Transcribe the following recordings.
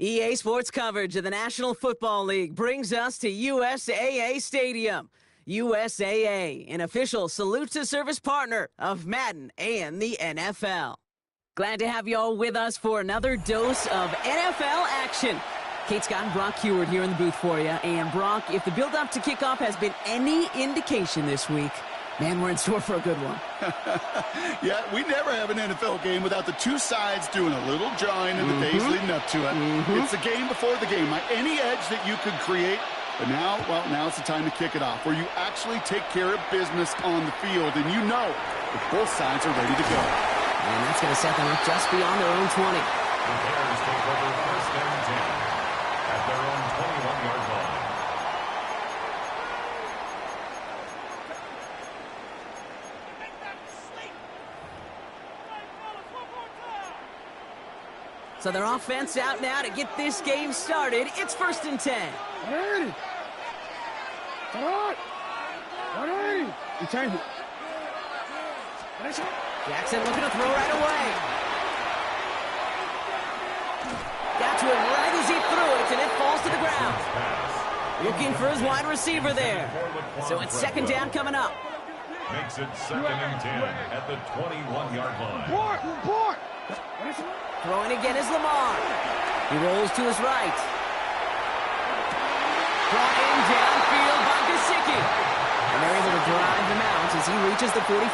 EA Sports coverage of the National Football League brings us to USAA Stadium. USAA, an official salute-to-service partner of Madden and the NFL. Glad to have you all with us for another dose of NFL action. Kate Scott and Brock Heward here in the booth for you. And Brock, if the build-up to kickoff has been any indication this week, man, we're in store for a good one. Yeah, we never have an NFL game without the two sides doing a little jawing in the days leading up to it. It's the game before the game. Any edge that you could create, but now, well, now's the time to kick it off, where you actually take care of business on the field, and you know that both sides are ready to go. And that's going to set them up just beyond their own 20. The Bears take over first and 10 at their own 21-yard line. So their offense out now to get this game started. It's first and 10. Jackson looking to throw right away. Got to him right as he threw it, and it falls to the ground. Looking for his wide receiver there. So it's second down coming up. Makes it second and 10 at the 21-yard line. Throwing again is Lamar. He rolls to his right. Brought in downfield by Gesicki. And they're able to drive him out as he reaches the 45.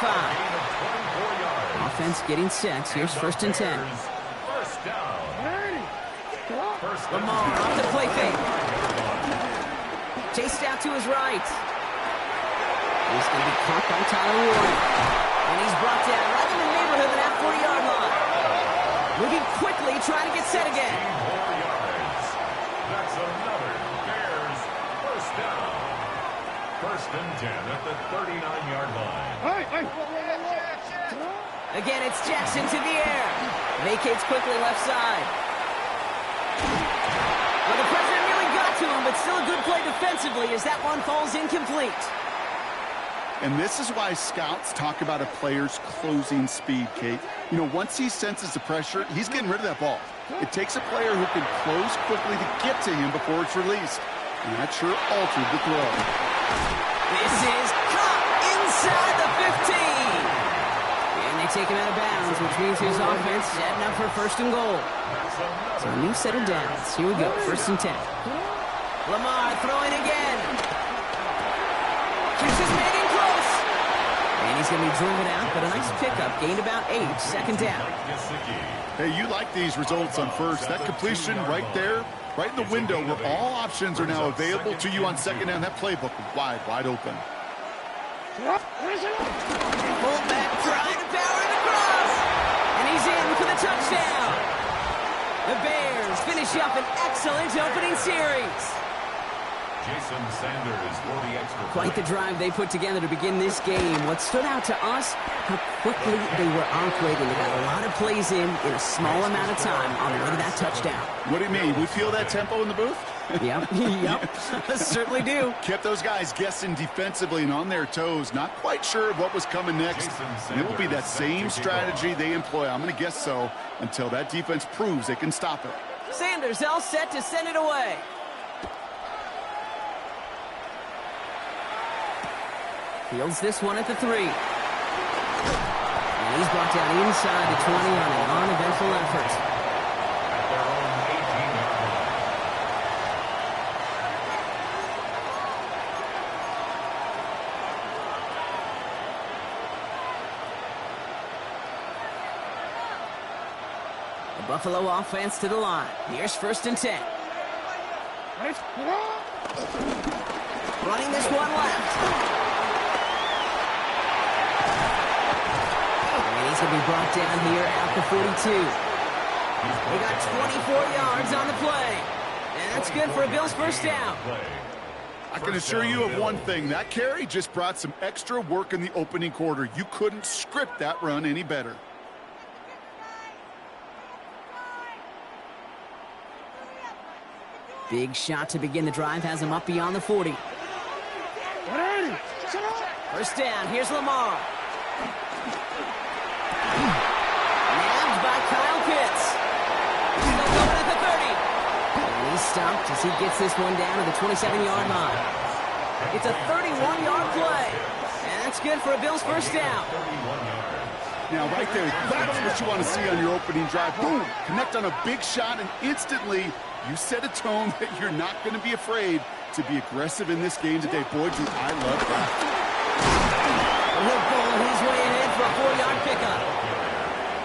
Offense getting set. Here's first and 10. First down. Lamar off the play fake. Chased out to his right. He's going to be caught by Tyler Ward. And he's brought down right in the neighborhood of that 40-yard line. Moving quickly, trying to get set again. 4 yards. That's another Bears first down. First and 10 at the 39-yard line. Again, it's Jackson to the air. Vacates quickly left side. Well, the president nearly got to him, but still a good play defensively as that one falls incomplete. And this is why scouts talk about a player's closing speed, Kate. You know, once he senses the pressure, he's getting rid of that ball. It takes a player who can close quickly to get to him before it's released. And that sure altered the throw. This is caught inside the 15. And they take him out of bounds, which means his offense setting up for first and goal. So a new set of downs. Here we go, first and 10. Lamar throwing again. Keeps his man in close. And he's going to be driven out, but a nice pickup. Gained about 8, second down. Hey, you like these results on first. That completion right there, right in the window where all options are now available to you on second down. That playbook wide open. Fullback trying to power it across. And he's in for the touchdown. The Bears finish up an excellent opening series. Jason Sanders for the extra. Quite the drive they put together to begin this game. What stood out to us, how quickly they were operating. They got a lot of plays in a small amount of time on the way to that touchdown. What do you mean? We feel that tempo in the booth? Yep, certainly do. Kept those guys guessing defensively and on their toes. Not quite sure of what was coming next. And it will be that same strategy they employ. I'm going to guess so until that defense proves they can stop it. Sanders all set to send it away. Fields this one at the 3. And he's brought down inside the 20 on an uneventful effort. At their own 18-yard line. The Buffalo offense to the line. Here's first and 10. Running this one left. He's going to be brought down here at the 42. They got 24 yards on the play. And that's good for a Bills first down. I can assure you of one thing. That carry just brought some extra work in the opening quarter. You couldn't script that run any better. Big shot to begin the drive. Has him up beyond the 40. First down. Here's Lamar. Nabbed by Kyle Pitts. Still going at the 30. He's stopped as he gets this one down to the 27-yard line. It's a 31-yard play. And that's good for a Bills first down. Now, right there, that's what you want to see on your opening drive. Boom! Connect on a big shot, and instantly you set a tone that you're not going to be afraid to be aggressive in this game today. Boy, Drew, I love that. He'll pull his way ahead for a 4-yard pickup.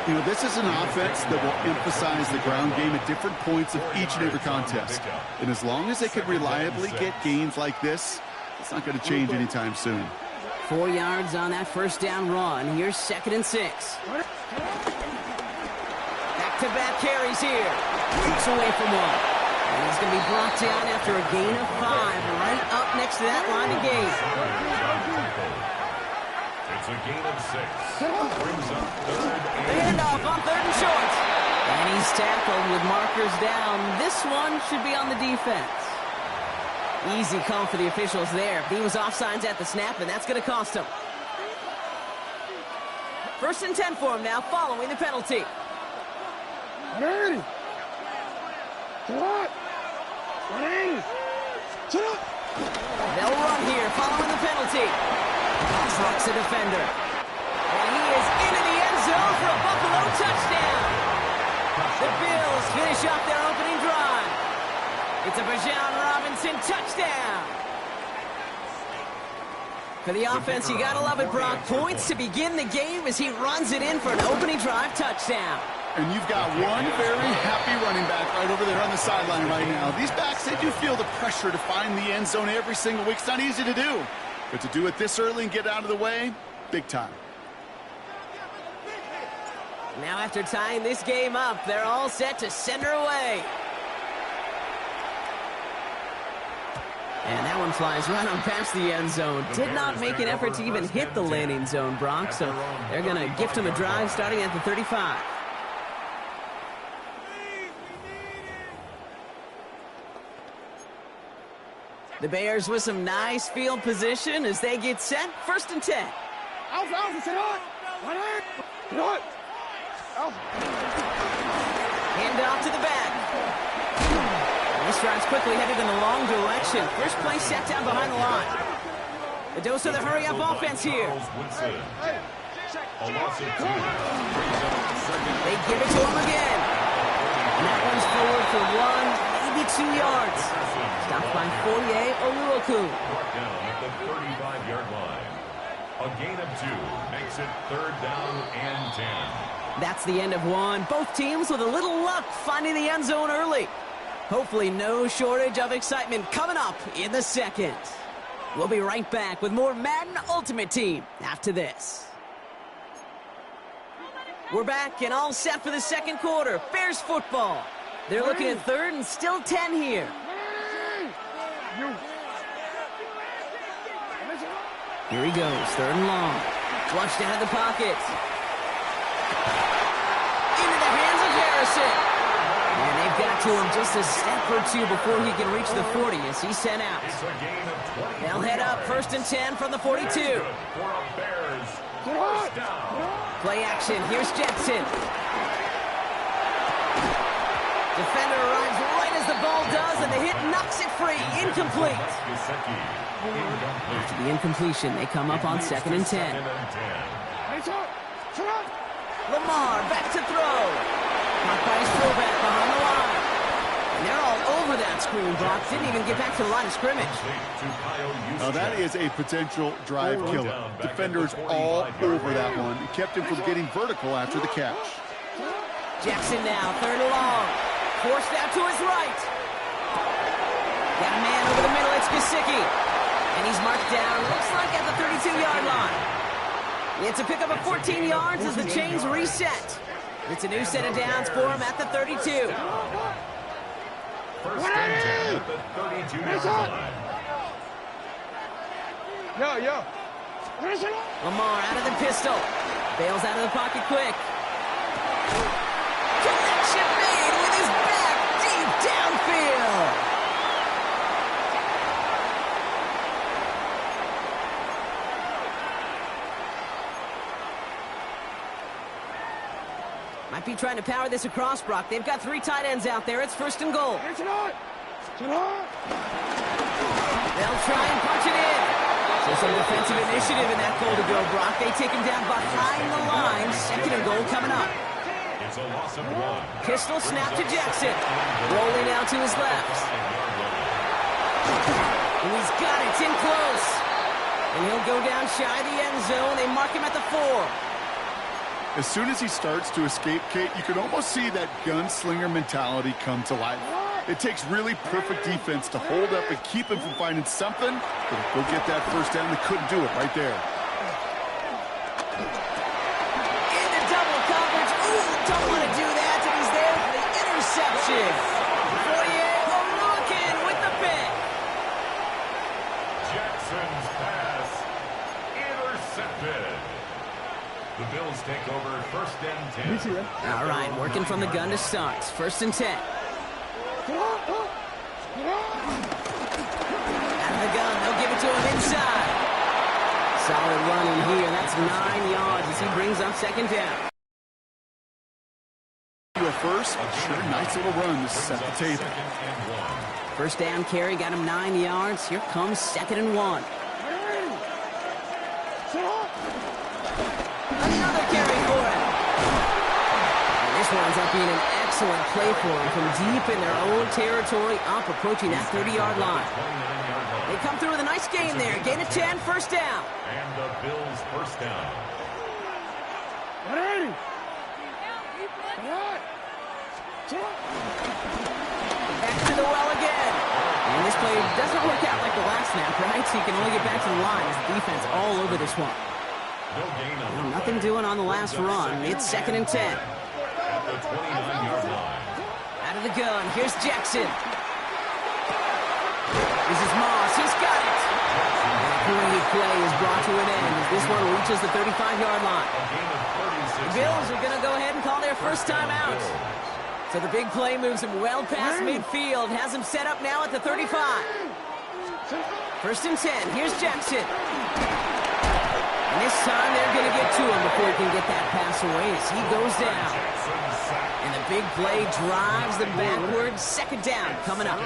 You know, this is an offense that will emphasize the ground game at different points of each and every contest. And as long as they can reliably get gains like this, it's not going to change anytime soon. 4 yards on that first down run. Here's 2nd and 6. Back-to-back carries here. Keeps away from one. And he's going to be brought down after a gain of 5, right up next to that line of gain. It's a gain of 6. Brings up 3rd The handoff on 3rd and short. And he's tackled with markers down. This one should be on the defense. Easy call for the officials there. He was offsides at the snap, and that's going to cost him. 1st and 10 for him now, following the penalty. They'll run here, following the penalty. Knocks a defender. And he is into the end zone for a Buffalo touchdown. The Bills finish off their opening drive. It's a Bijan Robinson touchdown. For the offense, you gotta love it, Brock. Points to begin the game as he runs it in for an opening drive touchdown. And you've got one very happy running back right over there on the sideline right now. These backs, they do feel the pressure to find the end zone every single week. It's not easy to do. But to do it this early and get out of the way, big time. Now after tying this game up, they're all set to send her away. And that one flies right on past the end zone. Did not make an effort to even hit the landing zone, Brock. So they're going to gift him a drive starting at the 35. The Bears with some nice field position as they get set. 1st and 10. Hand off to the back. This drive's quickly headed in the long direction. First play set down behind the line. The dose of the hurry-up offense here. They give it to him again. And that one's forward for 1, maybe 2 yards. Stopped by Foye Oluokun. Down at the 35-yard line. A gain of 2 makes it 3rd down and 10. That's the end of one. Both teams with a little luck finding the end zone early. Hopefully no shortage of excitement coming up in the second. We'll be right back with more Madden Ultimate Team after this. We're back and all set for the second quarter. Bears football. They're looking at 3rd and still 10 here. Here he goes, 3rd and long. Flushed out of the pocket. Into the hands of Harrison. And they've got to him just a step or 2 before he can reach the 40 as he's sent out. They'll head up 1st and 10 from the 42. Play action, here's Jetson. Defender arrives right as the ball does, and the hit knocks it free. Incomplete. After the incompletion, they come up on 2nd and 10. Lamar back to throw. Caught by his fullback behind the line. And they're all over that screen, Brock. Didn't even get back to the line of scrimmage. Now that is a potential drive killer. Defenders all over that one. It kept him from getting vertical after the catch. Jackson now, 3rd and long. Forced out to his right. Got a man over the middle, it's Gesicki. And he's marked down, looks like at the 32-yard line. It's a pickup of 14 yards as the chains reset. It's a new set of downs for him at the 32. 1st and 10 at the 32-yard line. Lamar out of the pistol. Bails out of the pocket quick. Connection made with his back deep downfield. Might be trying to power this across, Brock. They've got 3 tight ends out there. It's 1st and goal. They'll try and punch it in. So some defensive initiative in that goal to go, Brock. They take him down behind the line. Second and goal coming up. It's a loss of 1. Pistol snap to Jackson. Rolling out to his left. And he's got it. It's in close. And he'll go down shy of the end zone. They mark him at the 4. As soon as he starts to escape, Kate, you can almost see that gunslinger mentality come to life. It takes really perfect defense to hold up and keep him from finding something, but go get that first down. They couldn't do it right there. Into double coverage. Ooh, don't want to do that. And he's there for the interception. Fourier looking with the pick. Jackson's pass intercepted. The Bills take over first and 10. All right, working from the gun to start. First and 10. Out of the gun, they'll give it to him inside. Solid run in here. That's 9 yards as he brings up second down. First, sure, nice little run to set the table. First down carry got him 9 yards. Here comes second and 1. Another carry for him. And this winds up being an excellent play for him from deep in their own territory, up approaching that 30-yard line. They come through with a nice gain there. Gain of 10, first down. And the Bills first down. Back to the well again. And this play doesn't work out like the last snap, right? So you can only get back to the line as the defense all over this one. Well, nothing doing on the last run. It's second and 10. At the 29-yard line. Out of the gun. Here's Jackson. This is Moss. He's got it. And a pointed play is brought to an end as this one reaches the 35-yard line. The Bills are going to go ahead and call their first time out. So the big play moves him well past midfield. Has him set up now at the 35. First and 10. Here's Jackson. And this time they're going to get to him before he can get that pass away as he goes down. And the big play drives them backwards. Second down coming up.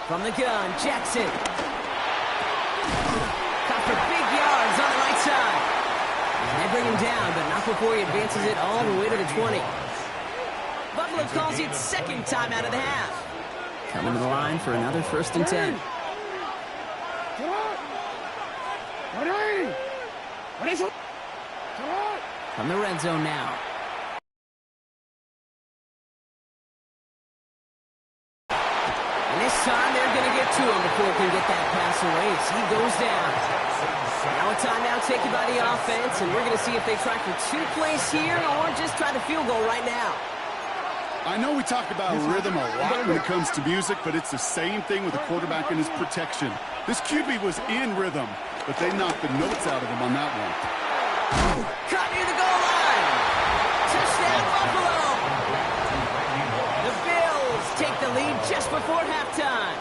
From the gun, Jackson. Got for big yards on the right side. And they bring him down, but not before he advances it all the way to the 20. Buffalo calls it second time out of the half. Coming to the line for another first and 10. From the red zone now. And this time they're going to get to him before he can get that pass away as he goes down. Now a timeout taken by the offense, and we're going to see if they try for 2 plays here or just try the field goal right now. I know we talk about rhythm a lot when it comes to music, but it's the same thing with the quarterback and his protection. This QB was in rhythm, but they knocked the notes out of him on that one. Caught near the goal line. Touchdown, Buffalo. The Bills take the lead just before halftime.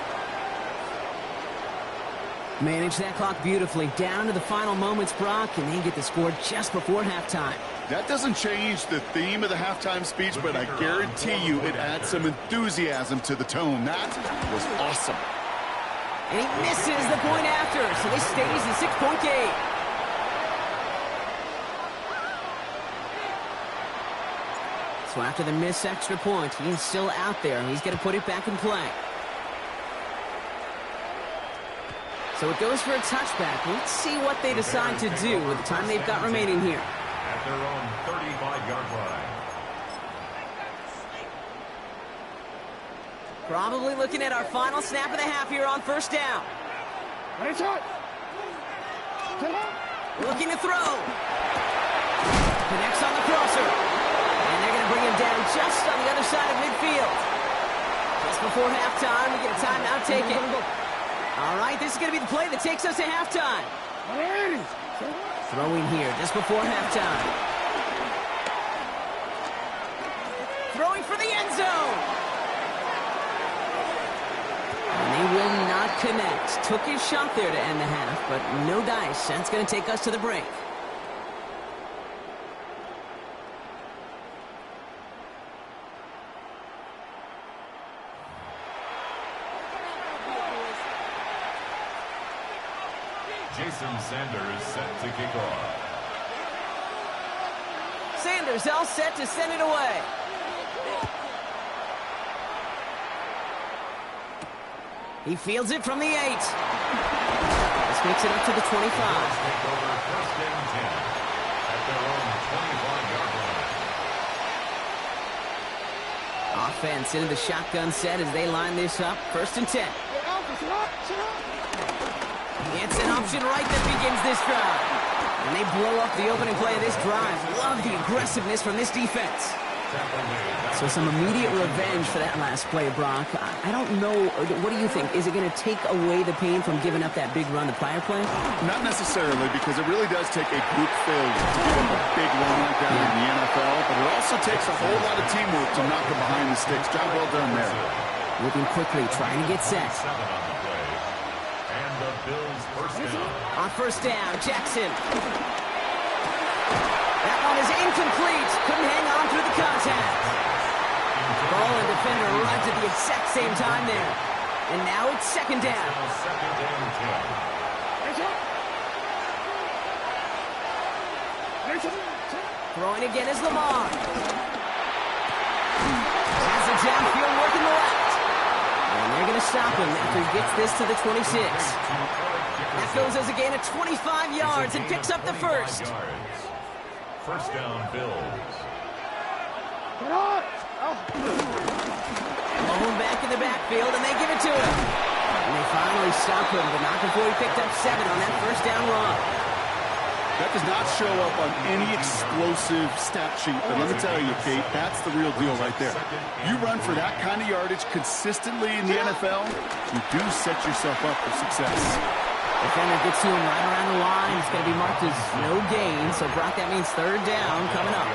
Manage that clock beautifully down to the final moments, Brock, and they get the score just before halftime. That doesn't change the theme of the halftime speech, but I guarantee you it adds some enthusiasm to the tone. That was awesome. And he misses the point after, so this stays a 6-point game. So after the missed extra point, he's still out there, and he's going to put it back in play. So it goes for a touchback. Let's see what they decide to do with the time they've got remaining here. At their own 35-yard line. Probably looking at our final snap of the half here on first down. Looking to throw. Connects on the crosser. And they're going to bring him down just on the other side of midfield. Just before halftime, we get a timeout taken. All right, this is going to be the play that takes us to halftime. Throwing here just before halftime. Throwing for the end zone. And they will not connect. Took his shot there to end the half, but no dice. That's going to take us to the break. Jason Sanders set to kick off. Sanders all set to send it away. He fields it from the 8. This makes it up to the 25. Take over 1st and 10 at their own 25-yard line. Offense into the shotgun set as they line this up. 1st and 10. It's an option right that begins this drive. And they blow up the opening play of this drive. Love the aggressiveness from this defense. So some immediate revenge for that last play, Brock. I don't know. What do you think? Is it going to take away the pain from giving up that big run the prior play? Not necessarily, because it really does take a group failure to give up a big run like that in the NFL, but it also takes a whole lot of teamwork to knock them behind the sticks. Job well done there. Moving quickly, trying to get set. 7 on the play. And the Bills' 1st down. On 1st down, Jackson. That one is incomplete. Couldn't hang on through the contact. Ball and defender arrived at the exact same time there. And now it's 2nd down. 2nd and 10. Throwing again is Lamar. Has the downfield working the left. And they're going to stop him after he gets this to the 26. That goes as a gain of 25 yards and picks up the 1st. 1st down, Bills. Ball back in the backfield, and they give it to him. And they finally stop him, but not before he picked up 7 on that 1st down run. That does not show up on any explosive stat sheet, but let me tell you, Kate, that's the real deal right there. You run for that kind of yardage consistently in the NFL, you do set yourself up for success. Defender gets to him right around the line. It's going to be marked as no gain, so Brock, that means 3rd down coming up.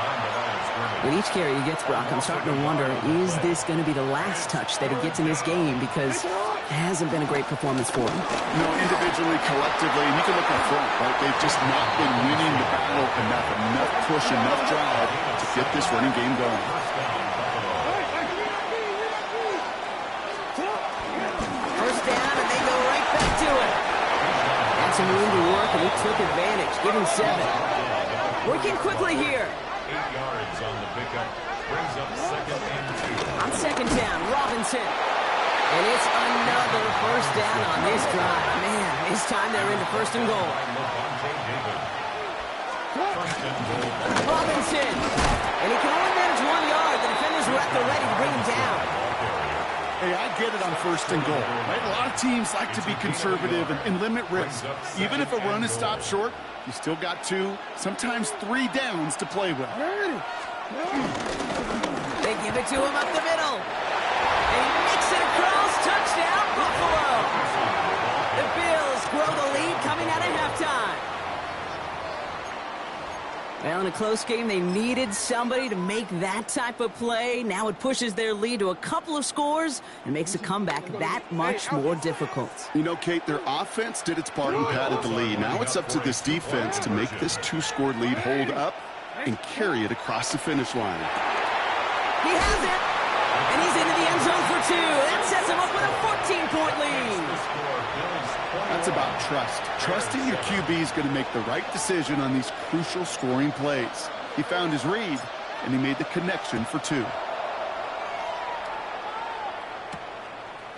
With each carry he gets, Brock, I'm starting to wonder, is this going to be the last touch that he gets in this game? Because it hasn't been a great performance for him. No, individually, collectively, and you can look up front, right? They've just not been winning the battle enough push, enough drive to get this running game going. 1st down, and they go right back to it. Had some room to work, and he took advantage. Give him 7. Working quickly here. 8 yards on the pickup. Brings up 2nd and 2. On 2nd down, Robinson. And it's another 1st down on this drive. Man, this time they're into 1st and goal. Robinson. And he can only manage 1 yard. The defenders were at the ready to bring him down. Hey, I get it on 1st and goal, right? A lot of teams like to be conservative and limit risk. Even if a run is stopped short, you still got 2, sometimes 3 downs to play with. They give it to him up the middle. And he makes it across. Touchdown, Buffalo. The Bills grow the lead coming out of halftime. Well, in a close game, they needed somebody to make that type of play. Now it pushes their lead to a couple of scores and makes a comeback that much more difficult. You know, Kate, their offense did its part and padded the lead. Now it's up to this defense to make this 2-score lead hold up and carry it across the finish line. He has it, and he's into the end zone for 2. That sets him up with a 14-point lead. That's about trust. Trusting your QB is going to make the right decision on these crucial scoring plays. He found his read, and he made the connection for 2.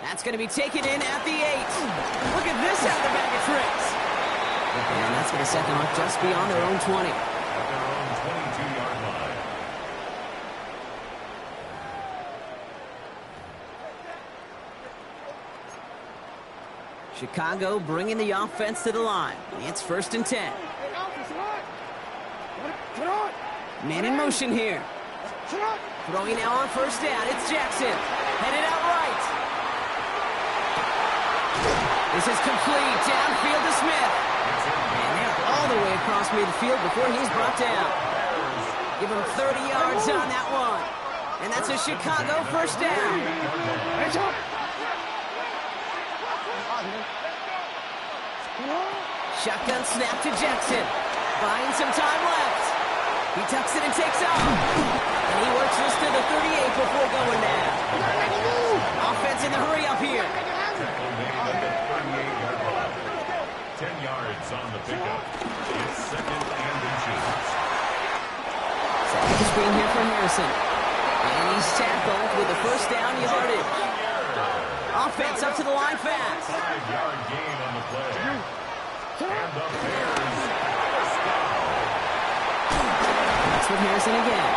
That's going to be taken in at the 8. Look at this out of the bag of tricks. And that's going to set them up just beyond their own 20. At their own 22-yard line. Chicago bringing the offense to the line. It's 1st and 10. Man in motion here. Throwing now on 1st down. It's Jackson. Headed out right. This is complete. Downfield to Smith. And they're all the way across midfield before he's brought down. Give him 30 yards on that one. And that's a Chicago 1st down. Shotgun snap to Jackson. Buying some time left. He tucks it and takes off. And he works this to the 38 before going down. Offense in the hurry up here. 10 yards on the pickup. It's second and inches. Second to screen here for Harrison. And he's tackled with the first down yardage. Offense up to the line fast. 5-yard gain on the play. And the Bears first down. That's with Harrison again.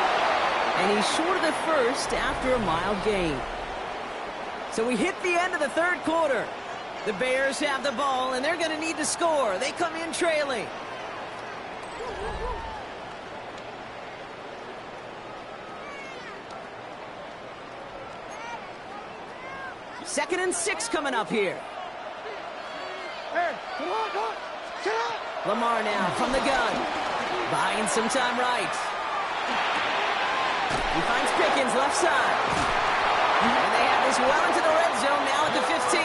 And he's short of the first after a mild gain. So we hit the end of the third quarter. The Bears have the ball, and they're going to need to score. They come in trailing. Second and 6 coming up here. Lamar now from the gun. Buying some time right. He finds Pickens left side. And they have this well into the red zone now at the 15.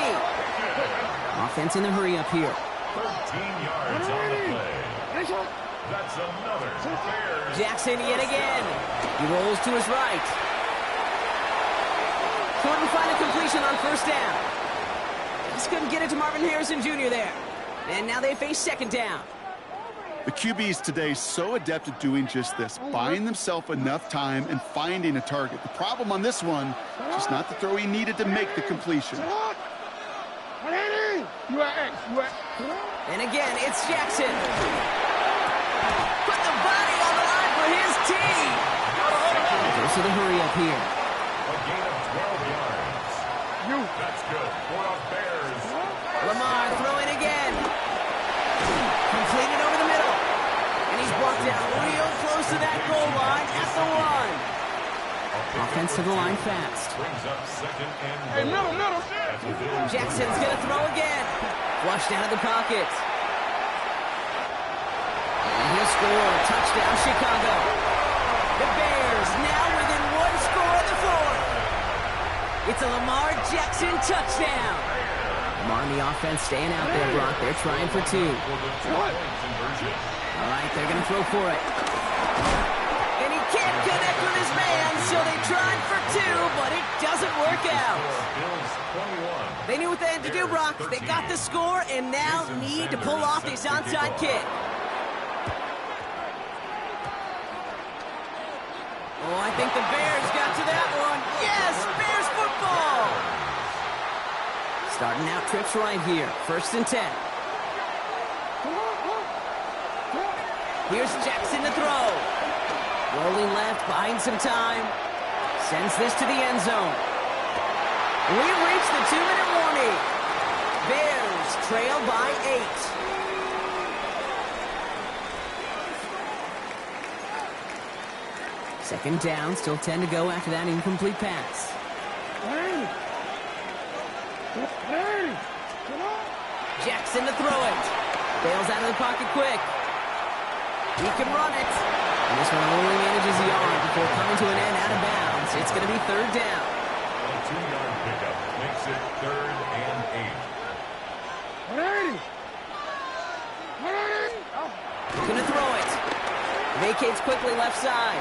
Offense in the hurry up here. 13 yards on the play. That's another Bears. Jackson yet again. He rolls to his right. Couldn't find a completion on first down. Just couldn't get it to Marvin Harrison Jr. there. And now they face second down. The QBs today so adept at doing just this, buying themselves enough time and finding a target. The problem on this one, just not the throw he needed to make the completion. And again, it's Jackson. Put the body on the line for his team. Goes to the hurry up here. A gain of 12 yards. That's good for the Bears. Lamar throwing again. Completed over the middle. And he's brought down real close to that goal line at the 1. Offense to the line fast. Brings up second and goal. Jackson's going to throw again. Flushed out of the pocket. And he'll score. Touchdown, Chicago. The Bears now within one score of the 4th. It's a Lamar Jackson touchdown. Lamar and the offense staying out there, Brock. They're trying for 2. All right, they're going to throw for it. And he can't connect with his man, so they tried for 2, but it doesn't work out. They knew what they had to do, Brock. They got the score and now need to pull off this onside kick. Oh, I think the Bears got to that one. Yes, Bears football. Starting out trips right here. First and 10. Here's Jackson to throw. Rolling left, buying some time. Sends this to the end zone. We've reached the 2-minute warning. Bears trail by 8. Second down, still 10 to go after that incomplete pass. Jackson to throw it. Bails out of the pocket quick. He can run it. And this one only manages the arm before coming to an end out of bounds. It's going to be third down. A 2-yard pickup makes it third and 8. Going to throw it. Vacates quickly left side.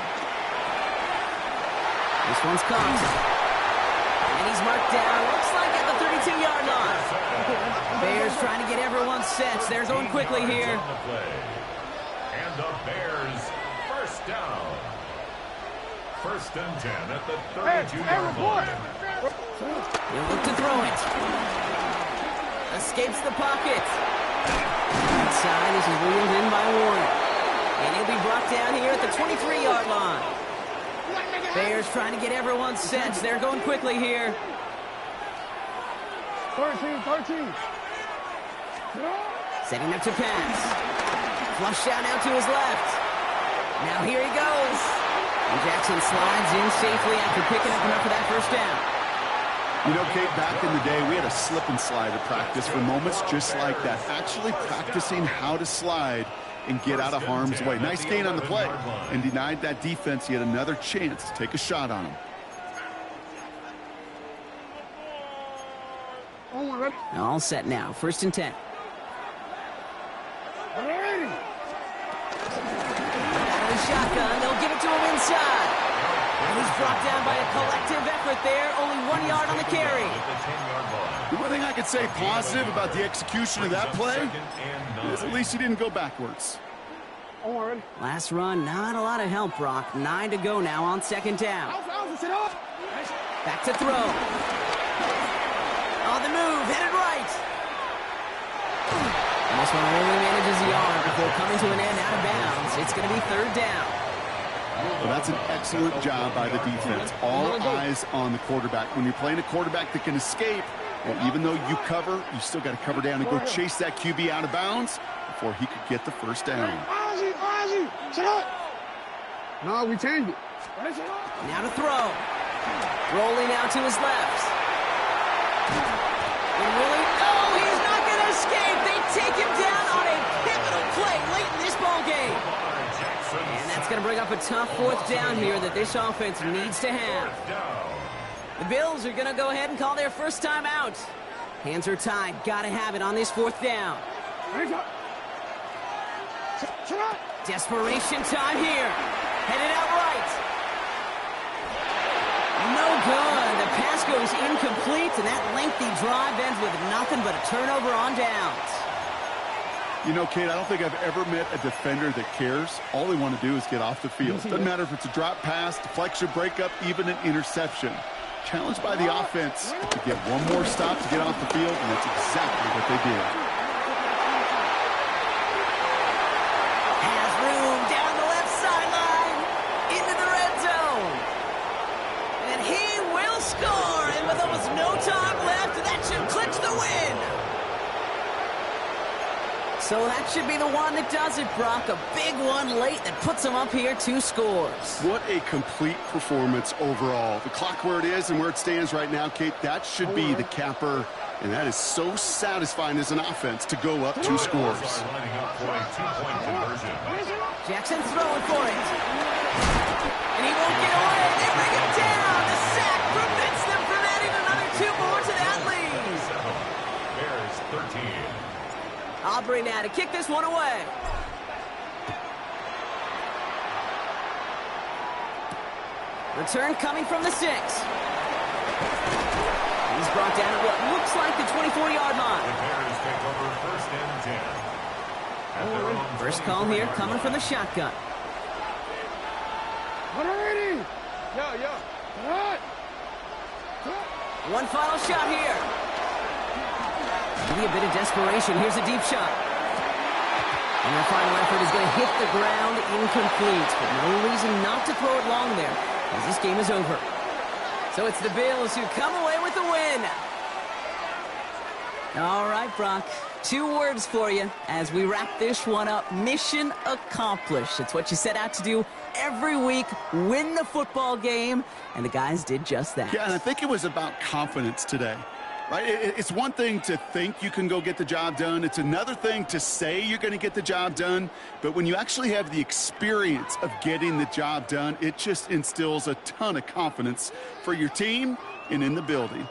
This one's caught. And he's marked down, looks like at the 32-yard line. Bears trying to get everyone set. They're going quickly here. And the Bears first down. First and 10 at the 32-yard line. He'll look to throw it. Escapes the pocket. Inside, this is wheeled in by Warner. And he'll be brought down here at the 23-yard line. Bears trying to get everyone set. They're going quickly here. 13. Setting up to pass. Flush out now to his left. Now here he goes. And Jackson slides in safely after picking up enough of that first down. You know, Kate, back in the day, we had a slip and slide at practice for moments just like that. Actually practicing how to slide and get out of harm's way. Nice gain on the play and denied that defense yet another chance to take a shot on him. All set now. First and 10. Out of the shotgun. They'll give it to him inside. And he's brought down by a collective effort there. Only 1 yard on the carry. The one thing I could say positive about the execution of that play is at least he didn't go backwards. Last run, not a lot of help, Brock. 9 to go now on second down. Back to throw. On the move, headed right. And this one only manages a yard before coming to an end out of bounds. It's going to be third down. Well, that's an excellent job by the defense. All eyes on the quarterback. When you're playing a quarterback that can escape, well, even though you cover, you still got to cover down and go chase that QB out of bounds before he could get the first down. No, we changed it. Now to throw. Rolling out to his left. And really, oh, he's not going to escape. They take him down on a pivotal play late in this ball game. And that's going to bring up a tough fourth down here that this offense needs to have. The Bills are going to go ahead and call their first time out. Hands are tied. Got to have it on this fourth down. Desperation time here. Headed out right. No good. The pass goes incomplete, and that lengthy drive ends with nothing but a turnover on downs. You know, Kate, I don't think I've ever met a defender that cares. All they want to do is get off the field. Doesn't matter if it's a drop pass, deflection, breakup, even an interception. Challenged by the offense to get one more stop to get off the field, and that's exactly what they did. Has room down the left sideline into the red zone. And he will score. And with almost no time left, that should clinch the win. So that should be the one that does it, Brock. A big one late that puts him up here 2 scores. What a complete performance overall. The clock where it is and where it stands right now, Kate, that should be the capper. And that is so satisfying as an offense to go up 2 scores. Jackson throwing for it. And he won't get away. They bring him down. The sack prevents them from adding another 2 more to that lead. Bears 13. Aubrey now to kick this one away. Return coming from the 6. He's brought down at what looks like the 24-yard line. The Bears take over first and 10. At their own First call here coming from the shotgun. One final shot here. Maybe a bit of desperation. Here's a deep shot. And their final effort is going to hit the ground incomplete. But no reason not to throw it long there, as this game is over. So it's the Bills who come away with the win. All right, Brock. 2 words for you as we wrap this one up. Mission accomplished. It's what you set out to do every week. Win the football game. And the guys did just that. Yeah, and I think it was about confidence today. Right? It's one thing to think you can go get the job done. It's another thing to say you're going to get the job done. But when you actually have the experience of getting the job done, it just instills a ton of confidence for your team and in the building.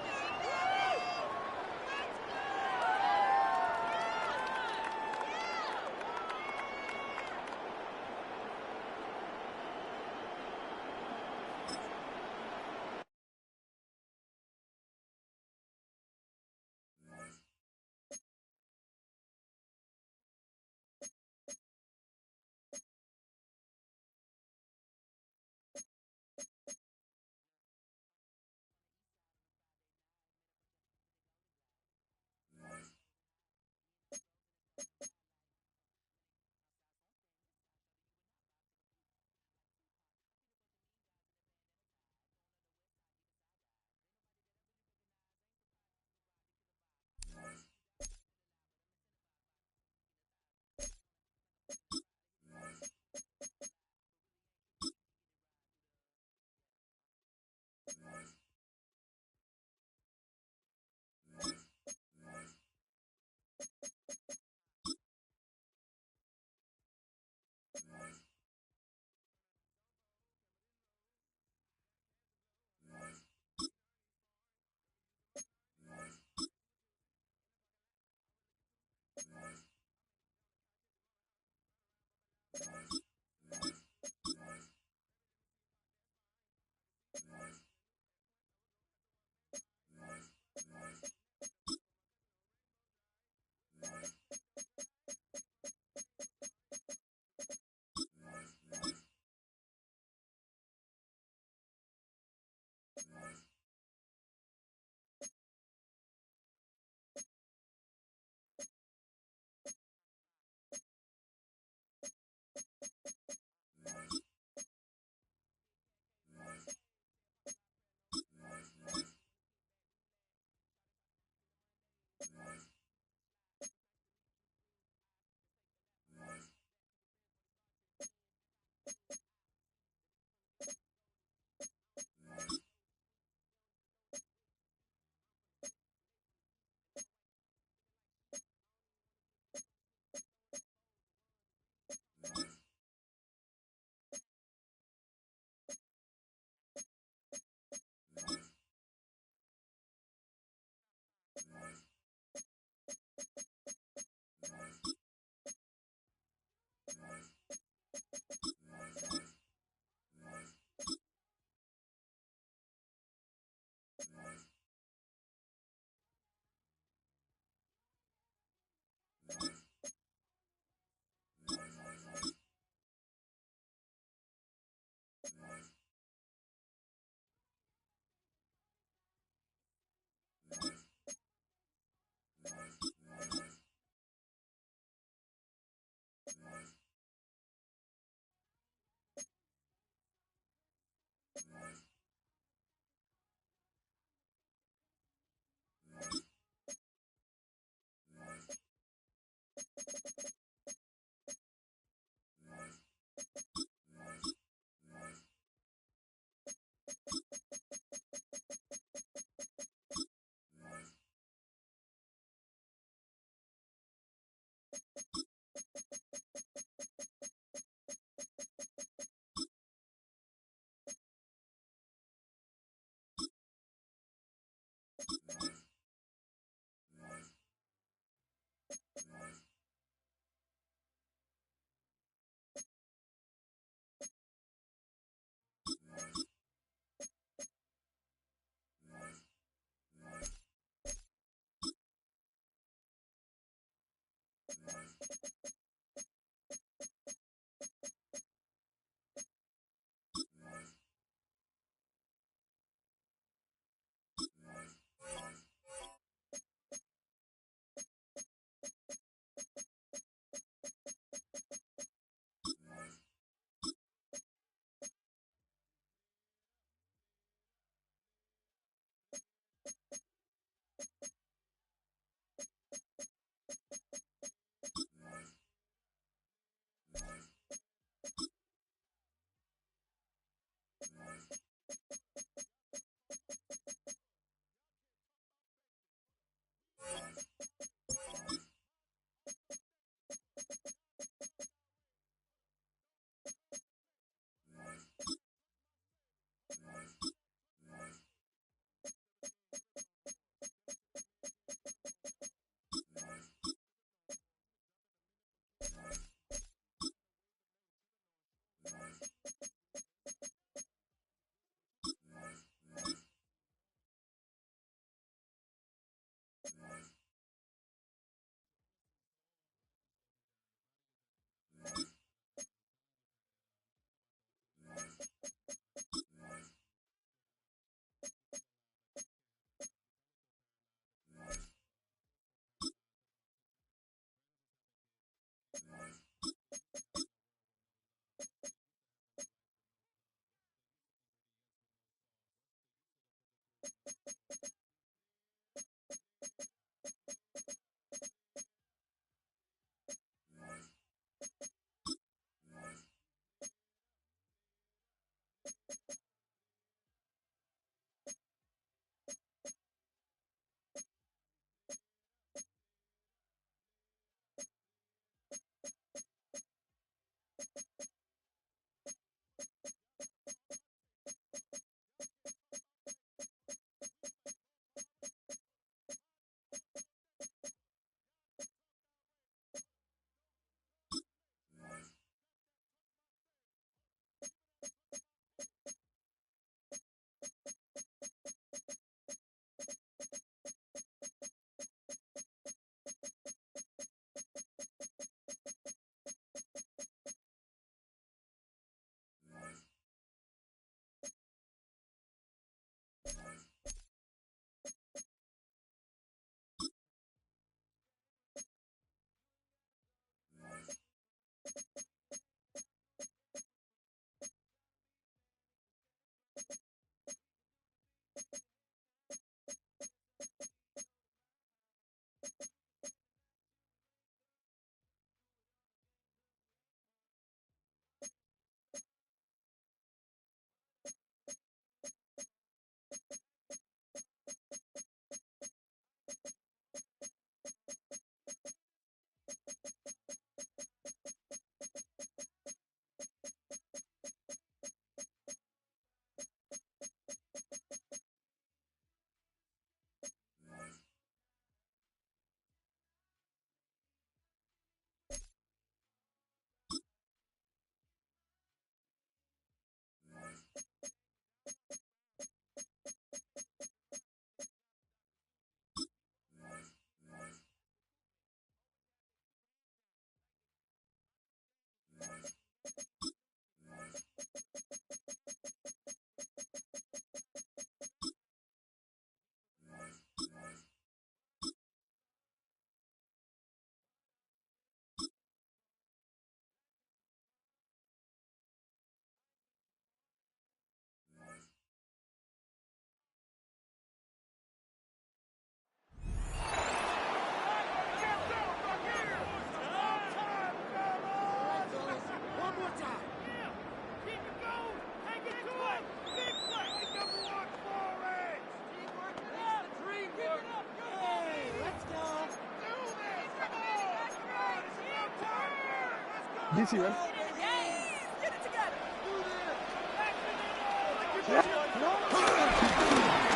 DC, right?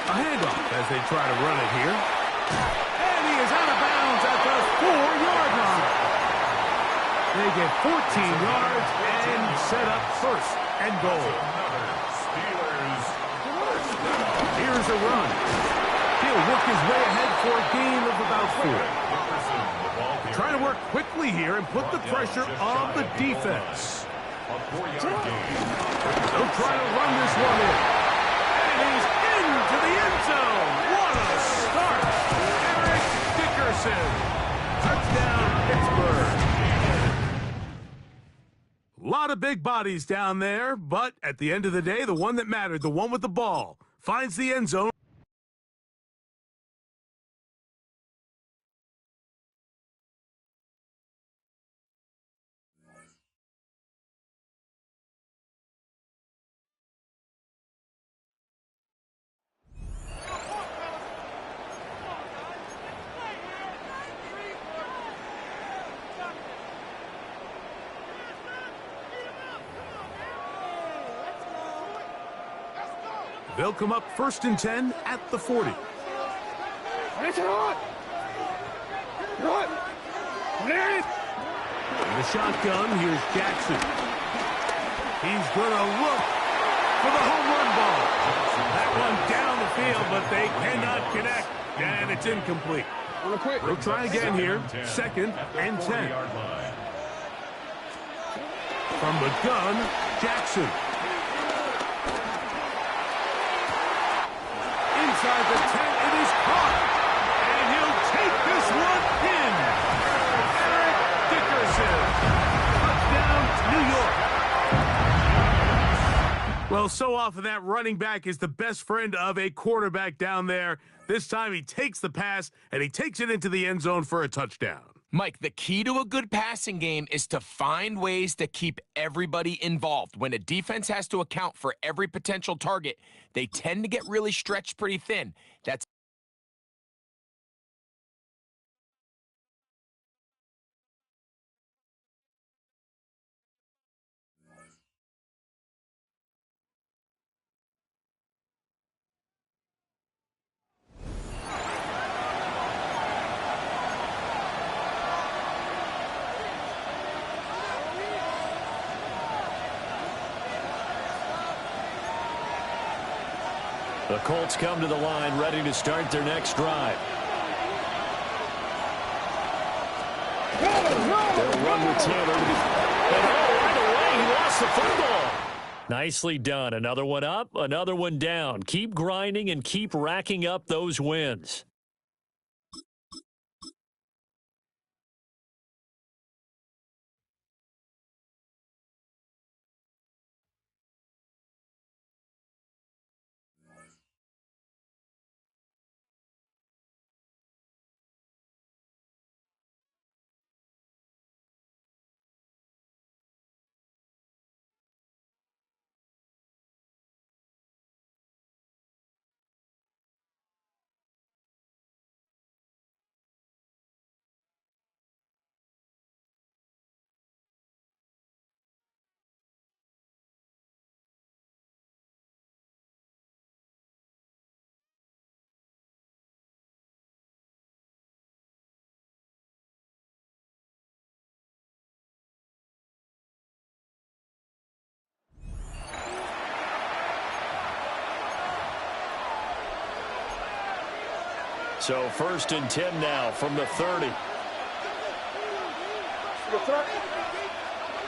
A handoff as they try to run it here. And he is out of bounds at the 4-yard line. They get 14 yards and set up first and goal. Here's a run. He'll work his way ahead for a gain of about 4. Trying to work quickly here and put the pressure on the defense. They'll try to run this one in. And he's into the end zone. What a start. Eric Dickerson. Touchdown, Pittsburgh. A lot of big bodies down there, but at the end of the day, the one that mattered, the one with the ball, finds the end zone. They'll come up 1st and 10 at the 40. The shotgun, here's Jackson. He's going to look for the home run ball. That one down the field, but they cannot connect, and it's incomplete. They'll try again here, 2nd and 10. From the gun, Jackson. Inside the 10, it is caught. And he'll take this one in. Eric Dickerson. Touchdown, New York. Well, so often that running back is the best friend of a quarterback down there. This time he takes the pass, and he takes it into the end zone for a touchdown. Mike, the key to a good passing game is to find ways to keep everybody involved. When a defense has to account for every potential target, they tend to get really stretched pretty thin. That's The Colts come to the line, ready to start their next drive. They'll run with Taylor. And right away, he lost the football. Nicely done. Another one up, another one down. Keep grinding and keep racking up those wins. So 1st and 10 now from the 30.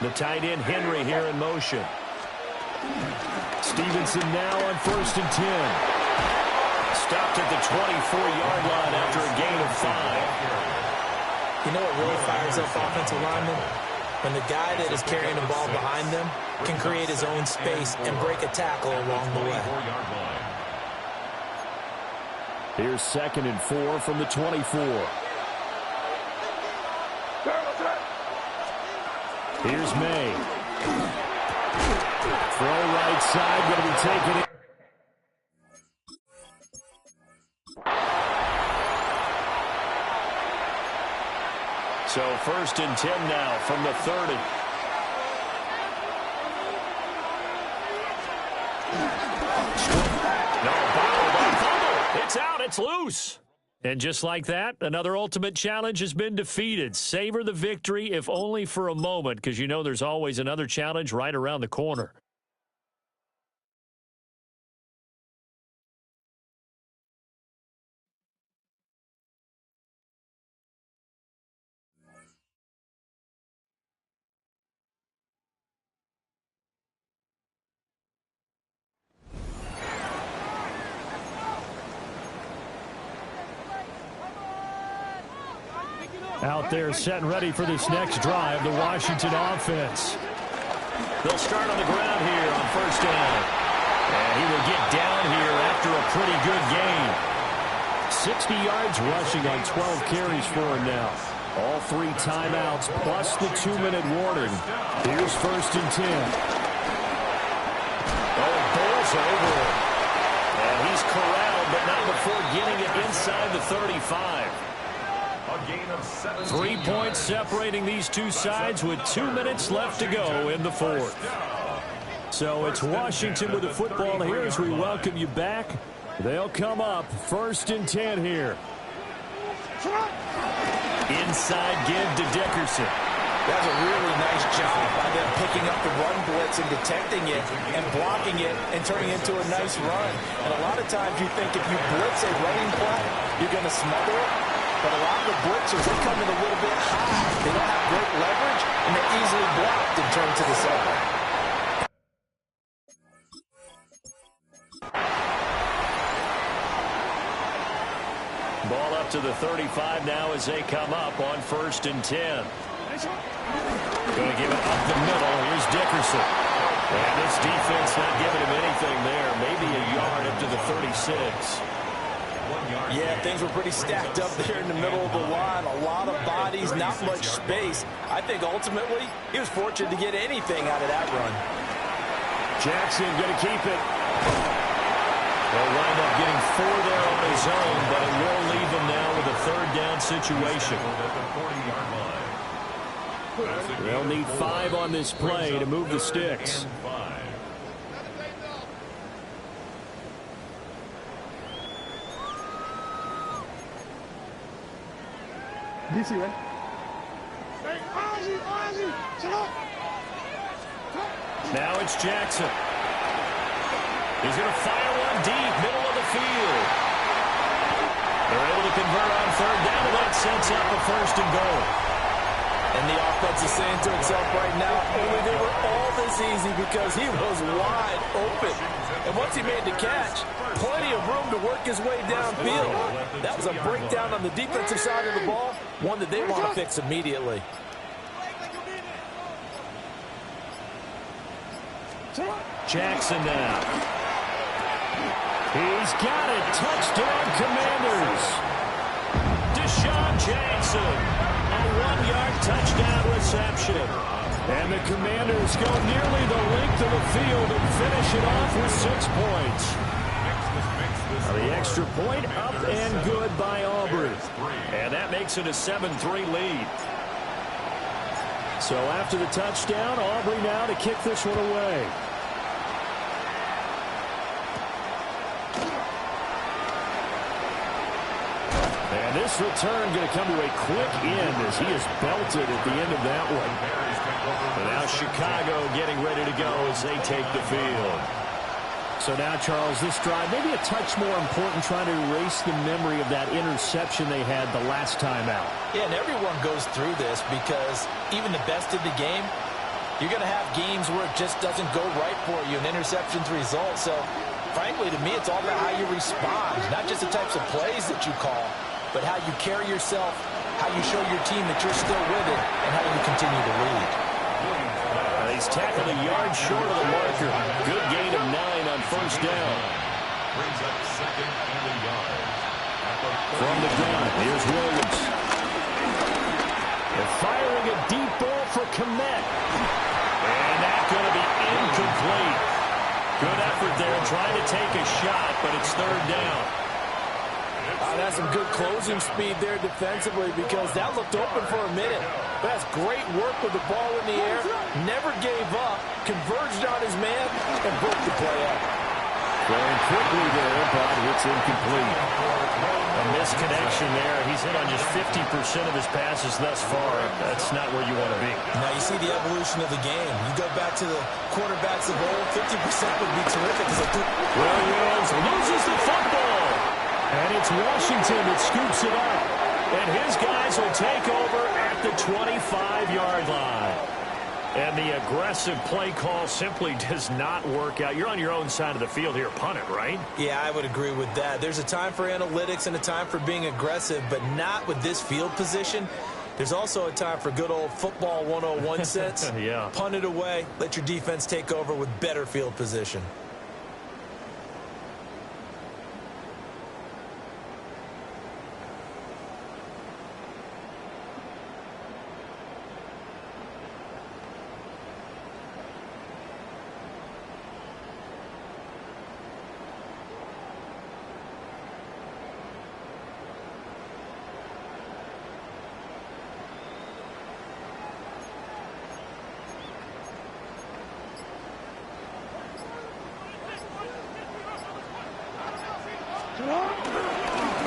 The tight end Henry here in motion. Stevenson now on 1st and 10. Stopped at the 24-yard line after a gain of 5. You know what really fires up offensive linemen? When the guy that is carrying the ball behind them can create his own space and break a tackle along the way. Here's 2nd and 4 from the 24. Here's May. Throw right side, going to be taken in. So 1st and 10 now from the 30. No, fumble. It's out. It's loose. And just like that, another ultimate challenge has been defeated. Savor the victory, if only for a moment, because you know there's always another challenge right around the corner. Out there set and ready for this next drive, the Washington offense. They'll start on the ground here on first down. And he will get down here after a pretty good game. 60 yards rushing on 12 carries for him now. All 3 timeouts plus the 2-minute warning. Here's first and 10. Oh, bowls over it. And he's corralled, but not before getting it inside the 35. 3 points separating these two sides with 2 minutes left to go in the fourth. So it's Washington with the football here as we welcome you back. They'll come up first and 10 here. Inside give to Dickerson. That's a really nice job by them picking up the run blitz and detecting it and blocking it and turning it into a nice run. And a lot of times you think if you blitz a running play, you're going to smother it. But a lot of the blitzers, they come in a little bit high. They don't have great leverage, and they're easily blocked and turned to the side. Ball up to the 35 now as they come up on first and 10. Going to give it up the middle. Here's Dickerson. And this defense not giving him anything there. Maybe a yard up to the 36. Yeah, things were pretty stacked up there in the middle of the line. A lot of bodies, not much space. I think ultimately he was fortunate to get anything out of that run. Jackson going to keep it. They'll wind up getting 4 there on his own, but it will leave him now with a third down situation. They'll need 5 on this play to move the sticks. DC, right? Now it's Jackson. He's going to fire one deep, middle of the field. They're able to convert on third down, and that sets up a first and goal. And the offense is saying to itself right now, only they were all this easy because he was wide open. And once he made the catch, plenty of room to work his way downfield. That was a breakdown on the defensive side of the ball, one that they want to fix immediately. Jackson now. He's got it. Touchdown, Commanders. Deshaun Jackson. A 1-yard touchdown reception. And the Commanders go nearly the length of the field and finish it off with 6 points. The extra point up and good by Aubrey. And that makes it a 7-3 lead. So after the touchdown, Aubrey now to kick this one away. And this return going to come to a quick end as he is belted at the end of that one. And now Chicago getting ready to go as they take the field. So now, Charles, this drive maybe a touch more important, trying to erase the memory of that interception they had the last time out. Yeah, and everyone goes through this because even the best in the game, you're going to have games where it just doesn't go right for you, and interceptions result. So, frankly, to me, it's all about how you respond, not just the types of plays that you call, but how you carry yourself, how you show your team that you're still with it, and how you continue to lead. He's tackled a yard short of the marker. Good gain of 9 on first down. Brings up second and a yard. From the gun, here's Williams. They're firing a deep ball for Kmet. And that's going to be incomplete. Good effort there trying to take a shot, but it's third down. That's some good closing speed there defensively because that looked open for a minute. But that's great work with the ball in the air. never gave up, converged on his man, and broke the play up. Going quickly there, but it's incomplete. A misconnection there. He's hit on just 50% of his passes thus far. That's not where you want to be. Now you see the evolution of the game. You go back to the quarterbacks of old, 50% would be terrific. Williams loses the football. And it's Washington that scoops it up. And his guys will take over at the 25-yard line. And the aggressive play call simply does not work out. You're on your own side of the field here. Punt it, right? Yeah, I would agree with that. There's a time for analytics and a time for being aggressive, but not with this field position. There's also a time for good old football 101 sense. Yeah. Punt it away. Let your defense take over with better field position.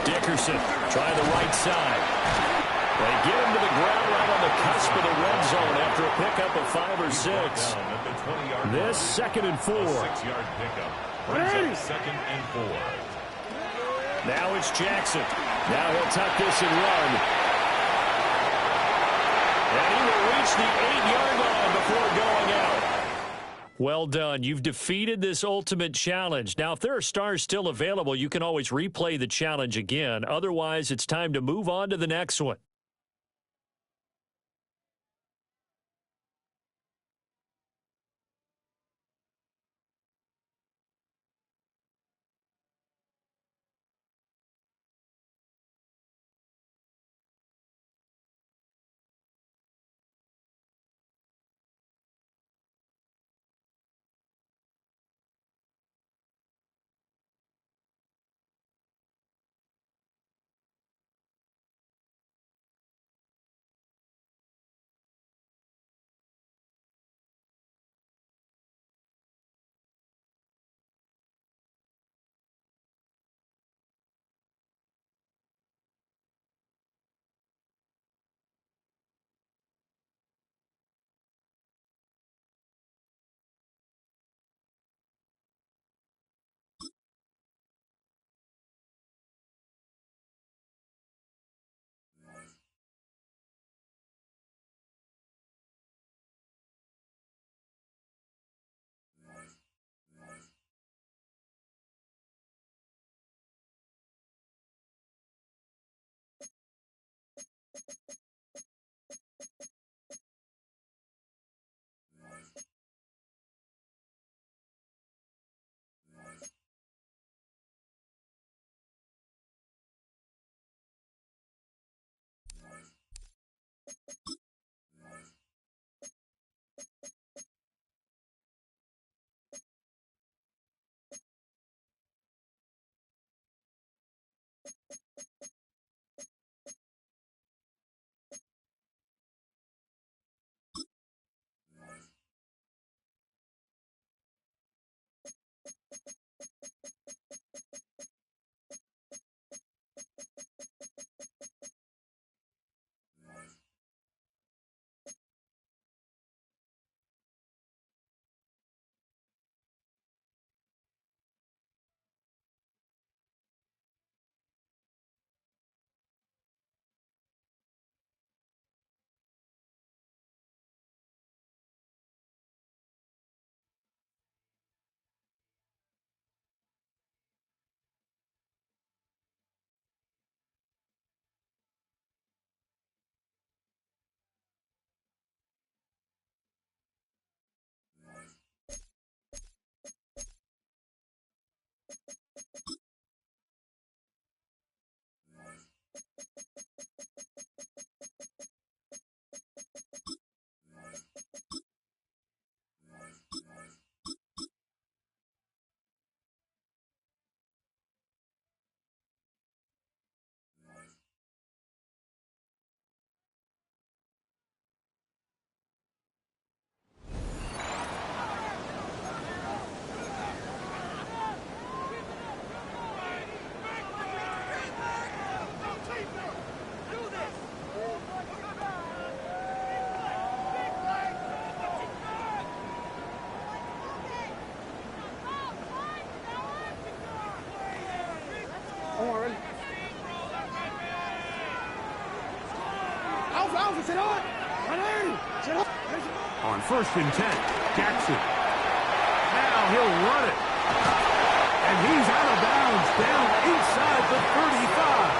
Dickerson, try the right side. They get him to the ground right on the cusp of the red zone after a pickup of 5 or 6. This 2nd and 4. 6-yard pickup. Brings up 2nd and 4. Now it's Jackson. Now he'll tuck this and run. And he will reach the 8-yard line before going out. Well done. You've defeated this ultimate challenge. Now, if there are stars still available, you can always replay the challenge again. Otherwise, it's time to move on to the next one. On 1st and 10, Jackson. Now he'll run it. And he's out of bounds, down inside the 35.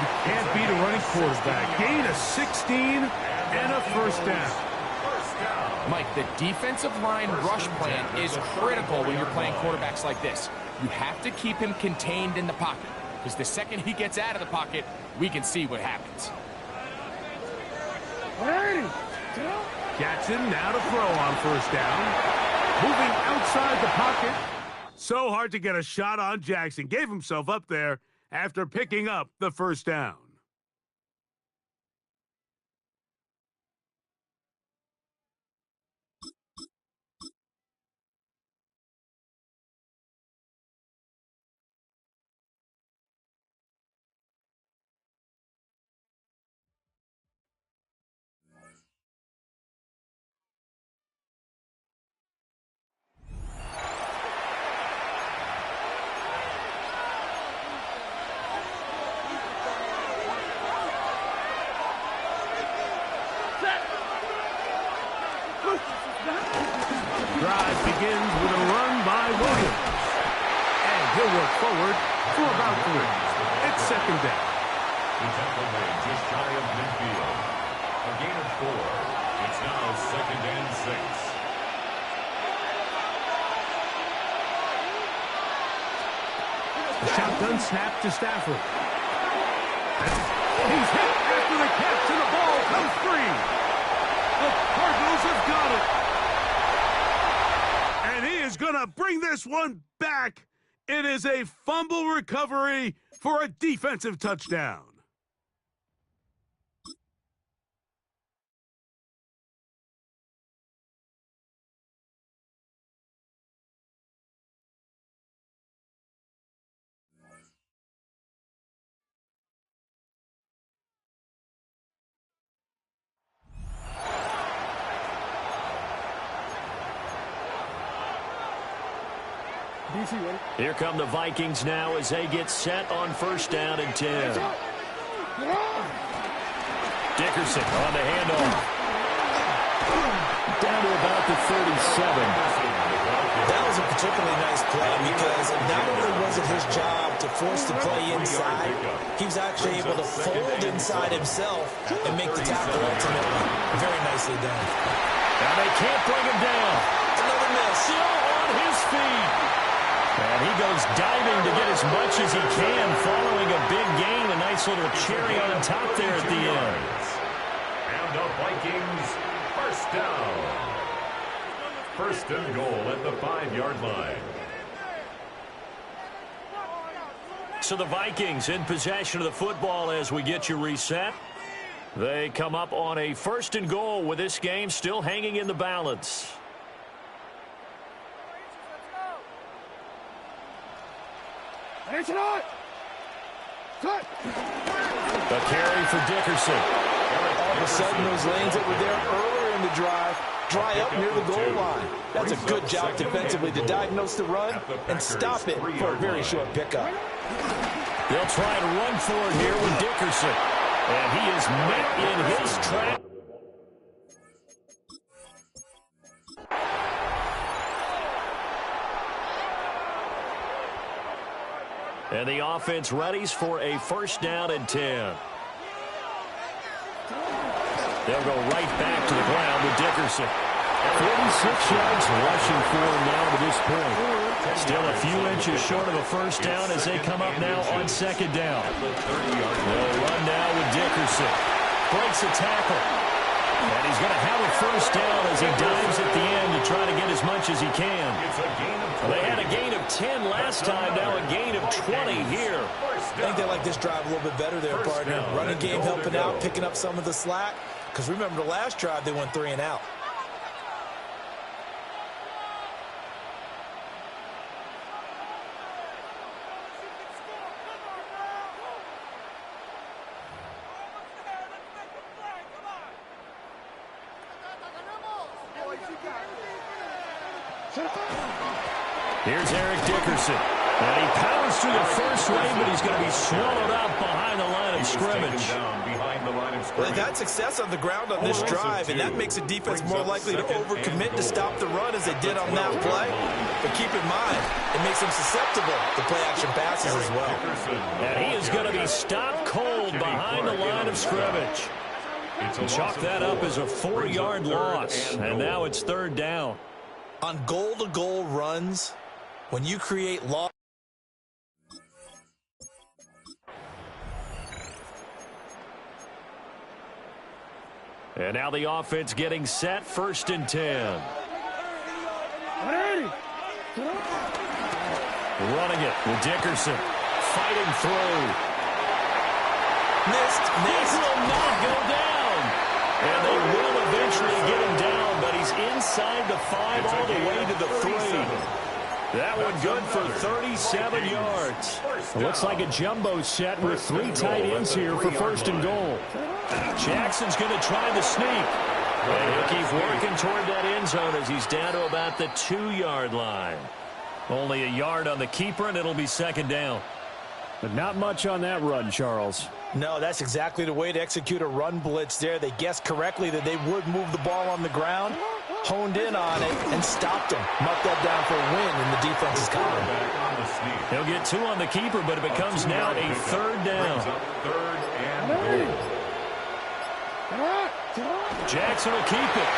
You can't beat a running quarterback. Gain of 16 and a first down. Mike, the defensive line rush plan is critical when you're playing quarterbacks like this. You have to keep him contained in the pocket, because the second he gets out of the pocket, we can see what happens. Jackson now to throw on 1st down. Moving outside the pocket. So hard to get a shot on Jackson. Gave himself up there after picking up the 1st down. Drive begins with a run by Williams. And he'll work forward for about 3. It's 2nd down. The tackle made just shy of midfield. A gain of 4. It's now 2nd and 6. The shotgun snap to Stafford. He's hit after the catch, and the ball comes free. The Cardinals have got it. And he is going to bring this one back. It is a fumble recovery for a defensive touchdown. Here come the Vikings now as they get set on 1st down and 10. Dickerson on the handoff. Down to about the 37. That was a particularly nice play because not only was it his job to force the play inside, he was actually able to fold inside himself and make the tackle ultimately. Very nicely done. Now they can't bring him down. Another miss. Still on his feet. And he goes diving to get as much as he can following a big gain. A nice little cherry on top there at the end. And the Vikings, 1st down. 1st and goal at the 5-yard line. So the Vikings in possession of the football as we get you reset. They come up on a 1st and goal with this game still hanging in the balance. A carry for Dickerson. All of a sudden, those lanes that were there earlier in the drive dry up near the goal line. That's a good job defensively to diagnose the run and stop it for a very short pickup. They'll try to run for it here with Dickerson. And he is met in his trap. And the offense readies for a 1st down and 10. They'll go right back to the ground with Dickerson. 46 yards rushing for him now to this point. Still a few inches short of a 1st down as they come up now on 2nd down. They'll run now with Dickerson. Breaks a tackle. And he's going to have a 1st down as he dives at the end to try to get as much as he can. They had a gain of 10 last time, now a gain of 20 here. I think they like this drive a little bit better there, partner. Running game helping out, picking up some of the slack. Because remember the last drive, they went 3 and out. Here's Eric Dickerson. And he powers through the first lane, but he's going to be swallowed up behind the line of scrimmage. Well, they've had success on the ground on this drive, and that makes the defense more likely to overcommit to stop the run as they did on that play. But keep in mind, it makes them susceptible to play-action passes as well. And he is going to be stopped cold behind the line of scrimmage. Chalk that up as a 4-yard loss, and now it's 3rd down. On goal-to-goal runs, when you create loss, and now the offense getting set, 1st and 10. Running it with Dickerson. Fighting through. Missed. This will not go down. And they will eventually get him down, but he's inside the 5 all the way to the 3. That one good for 37 yards. It looks like a jumbo set with 3 tight ends here for 1st and goal. Jackson's going to try the sneak. And he'll keep working toward that end zone as he's down to about the 2-yard line. Only a yard on the keeper, and it'll be 2nd down. But not much on that run, Charles. No, that's exactly the way to execute a run blitz there. They guessed correctly that they would move the ball on the ground, honed in on it, and stopped him. Marked that down for a win in the defense's column. He'll get 2 on the keeper, but it becomes now a 3rd down. Jackson will keep it.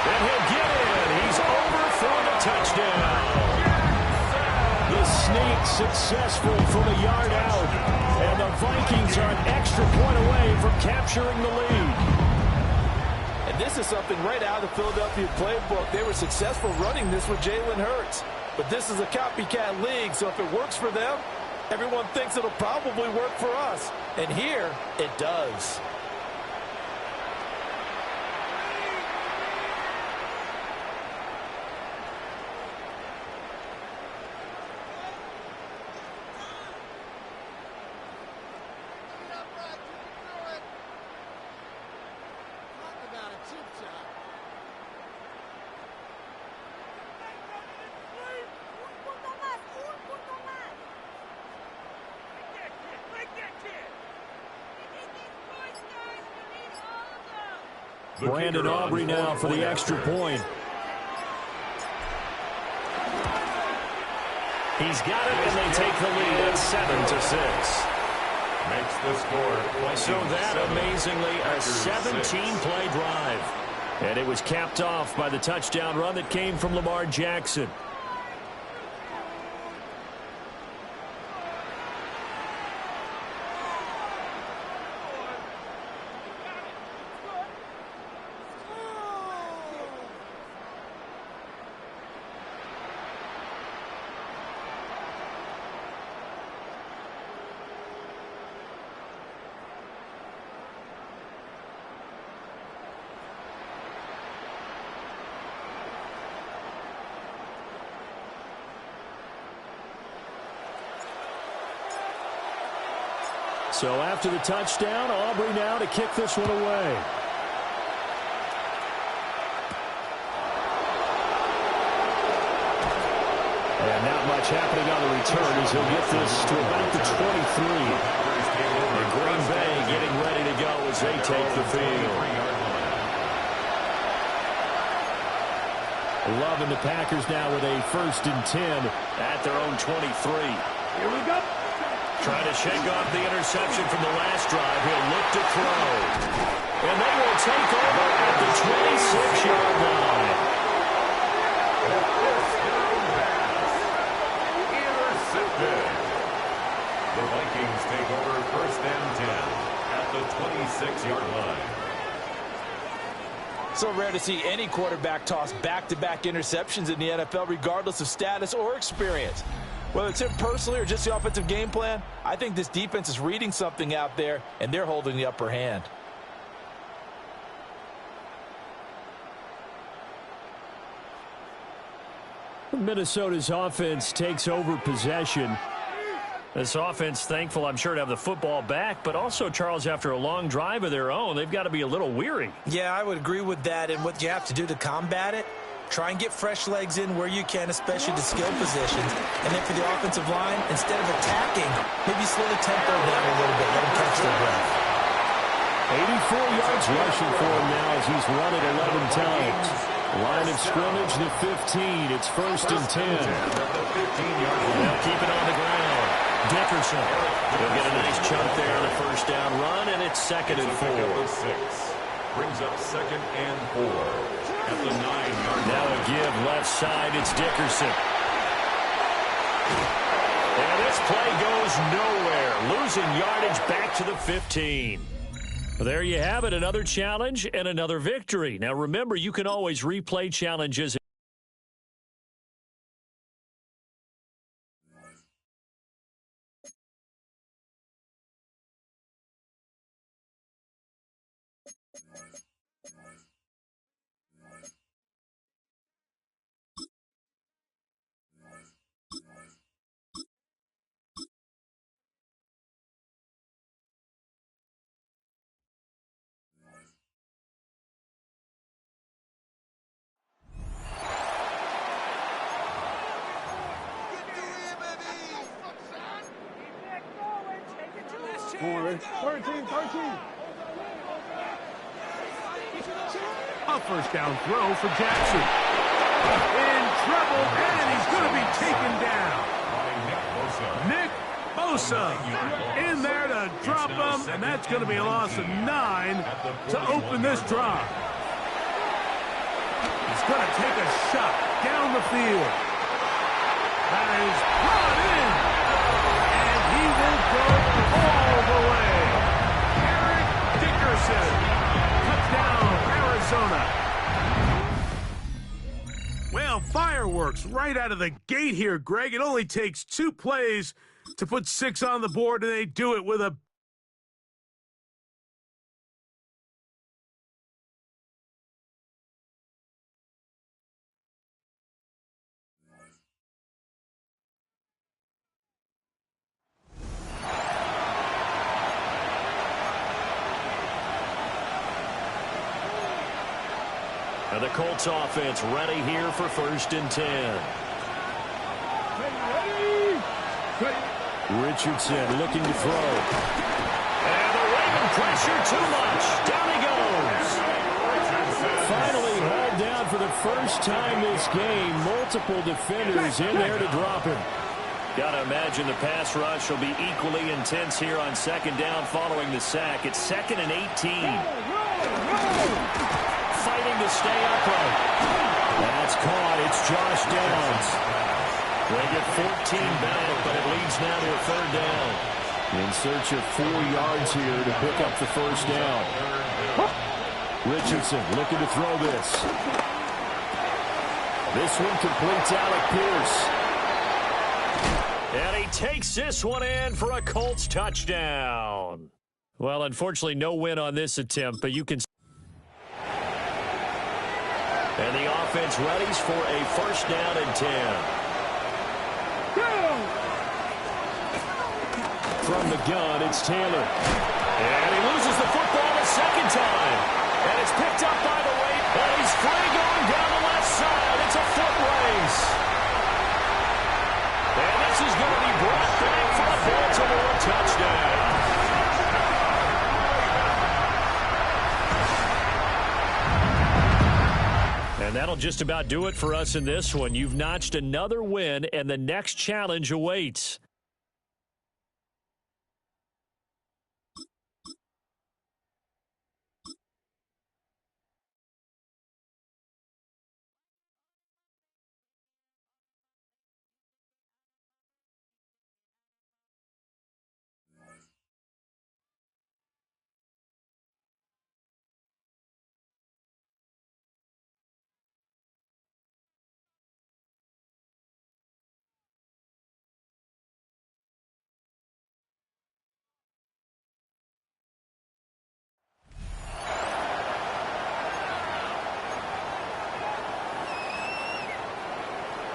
And he'll get in. He's over for the touchdown. The sneak successful from a yard out. And the Vikings are an extra point away from capturing the lead. And this is something right out of the Philadelphia playbook. They were successful running this with Jalen Hurts. But this is a copycat league, so if it works for them, everyone thinks it'll probably work for us. And here, it does. Brandon Aubrey now for the extra point. He's got it, and they take the lead at 7-6. Makes the score. So that, amazingly, a 17-play drive. And it was capped off by the touchdown run that came from Lamar Jackson. So after the touchdown, Aubrey now to kick this one away. And not much happening on the return as he'll get this to about the 23. And Green Bay getting ready to go as they take the field. Love and the Packers now with a 1st and 10 at their own 23. Here we go. Trying to shake off the interception from the last drive. He'll look to throw. And they will take over at the 26-yard line. Intercepted. The Vikings take over 1st and 10 at the 26-yard line. So rare to see any quarterback toss back-to-back interceptions in the NFL, regardless of status or experience. Whether it's him personally or just the offensive game plan, I think this defense is reading something out there, and they're holding the upper hand. Minnesota's offense takes over possession. This offense, thankful, I'm sure, to have the football back, but also, Charles, after a long drive of their own, they've got to be a little weary. Yeah, I would agree with that, and what you have to do to combat it, Try and get fresh legs in where you can, especially the skill positions. And then for the offensive line, instead of attacking, maybe slow the tempo down a little bit. Let them catch their breath. 84 yards rushing for him now as he's run it 11 times. Line of scrimmage, the 15. It's 1st and 10. They'll keep it on the ground. Dickerson. He'll get a nice chunk there on a first down run, and it's 2nd and 4. Brings up 2nd and 4 at the 9-yard line. Now a give left side. It's Dickerson. And this play goes nowhere. Losing yardage back to the 15. There you have it, another challenge and another victory. Now remember, you can always replay challenges. Come on, Ray. 13. A first down throw for Jackson. In trouble, and he's going to be taken down. Nick Bosa in there to drop him, and that's going to be a loss of 9 to open this drive. He's going to take a shot down the field. That is brought in, and he will go all the way. Eric Dickerson, touchdown, Arizona. Well, fireworks right out of the gate here, Greg. It only takes 2 plays to put 6 on the board, and they do it with a And the Colts offense ready here for 1st and 10. Richardson looking to throw. And the Raven pressure too much. Down he goes. Finally hauled down for the first time this game. Multiple defenders in there to drop him. Got to imagine the pass rush will be equally intense here on 2nd down following the sack. It's 2nd and 18. Fighting to stay upright. That's caught. It's Josh Downs. They get 14 back, but it leads now to a 3rd down. In search of 4 yards here to pick up the first down. Richardson looking to throw this. This one completes Alec Pierce. And he takes this one in for a Colts touchdown. Well, unfortunately, no win on this attempt, but you can. And the offense readies for a 1st down and 10. From the gun, it's Taylor. And he loses the football a 2nd time. And it's picked up by the weight. And he's free going down the left side. It's a foot race. And this is going to be brought back for a Baltimore touchdown. And that'll just about do it for us in this one. You've notched another win, and the next challenge awaits.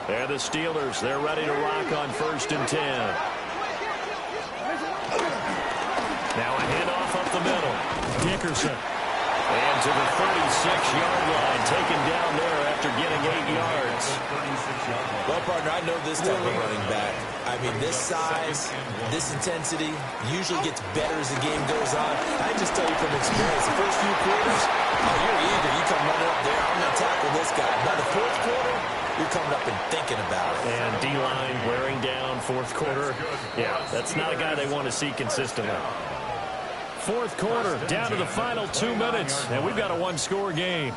And the Steelers, they're ready to rock on 1st and 10. Now a handoff up the middle. Dickerson. And to the 36-yard line, taken down there after getting 8 yards. Well, partner, I know this type of running back. I mean, this size, this intensity usually gets better as the game goes on. I can just tell you from experience, the first few quarters, oh, you're eager. You come running up there. I'm going to tackle this guy. By the fourth quarter, you're coming up and thinking about it. And D-line wearing down fourth quarter. Yeah, that's not a guy they want to see consistently. Fourth quarter, down to the final 2 minutes, and we've got a one-score game.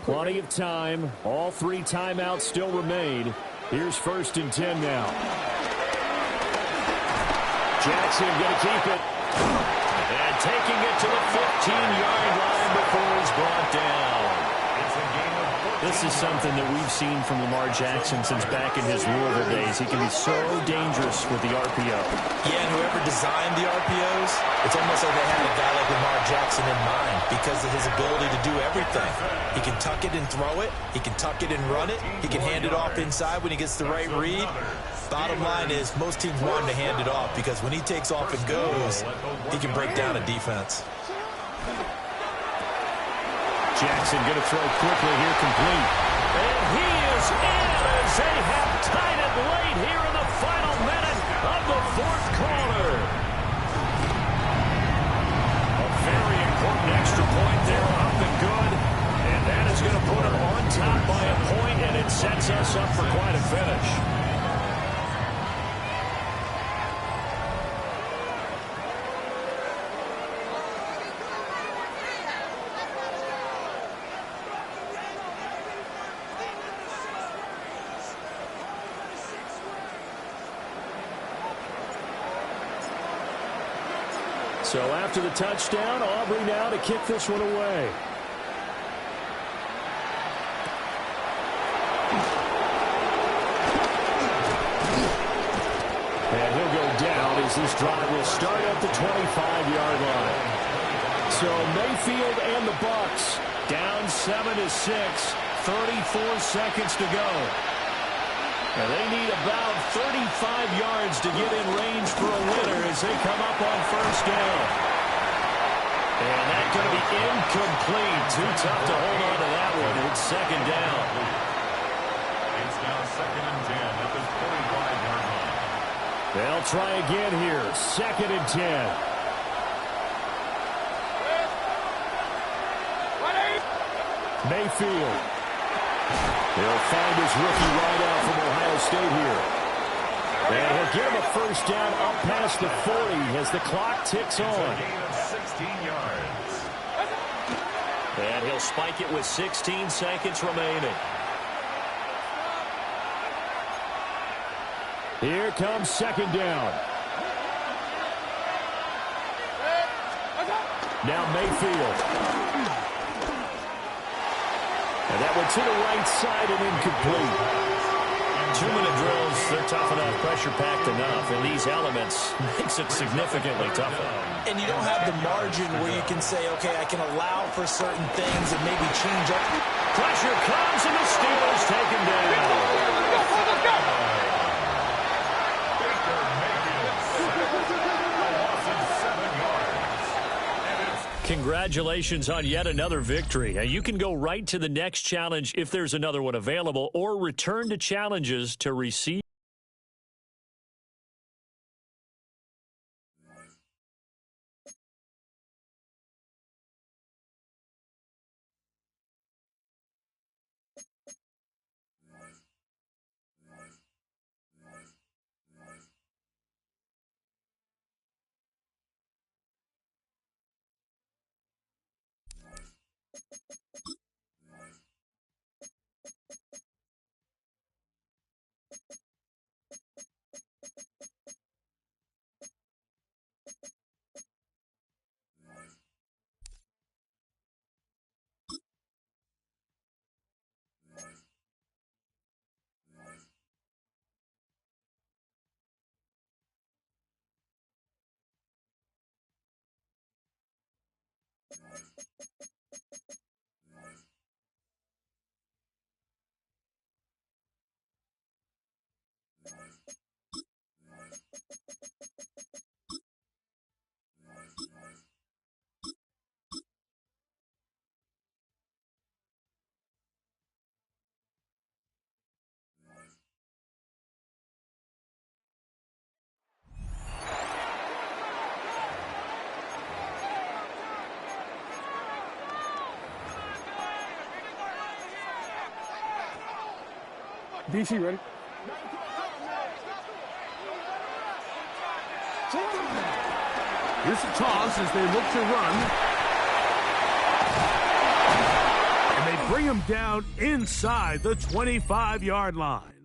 Plenty of time. All 3 timeouts still remain. Here's 1st and 10 now. Jackson going to keep it. And taking it to the 15-yard line before he's brought down. This is something that we've seen from Lamar Jackson since back in his Louisville days. He can be so dangerous with the RPO. Yeah, and whoever designed the RPOs, it's almost like they had a guy like Lamar Jackson in mind because of his ability to do everything. He can tuck it and throw it. He can tuck it and run it. He can hand it off inside when he gets the right read. Bottom line is most teams want him to hand it off because when he takes off and goes, he can break down a defense. Jackson going to throw quickly here, complete. And he is in as they have tied it late here in the final minute of the fourth quarter. A very important extra point there, up and good. And that is going to put him on top by a point, and it sets us up for quite a finish. So after the touchdown, Aubrey now to kick this one away. And he'll go down as this drive will start at the 25-yard line. So Mayfield and the Bucs down 7-6, 34 seconds to go. And they need about 35 yards to get in range for a winner as they come up on first down. And that's going to be incomplete. Too tough to hold on to that one. It's second down. It's now 2nd and 10 at the 45-yard line. They'll try again here. 2nd and 10. Mayfield. He'll find his rookie wideout from Ohio State here. And he'll give him a first down up past the 40 as the clock ticks on. It's a gain of 16 yards. And he'll spike it with 16 seconds remaining. Here comes second down. Now Mayfield. And that one to the right side and incomplete. 2-minute drills, they're tough enough, pressure-packed enough, and these elements makes it significantly tougher. And you don't have the margin where you can say, okay, I can allow for certain things and maybe change up. Pressure comes, and the Steelers take him down. Baker Mayfield, a loss of 7 yards. And it's Congratulations on yet another victory. You can go right to the next challenge if there's another one available, or return to challenges to receive. DC ready? Here's the toss as they look to run. And they bring him down inside the 25-yard line.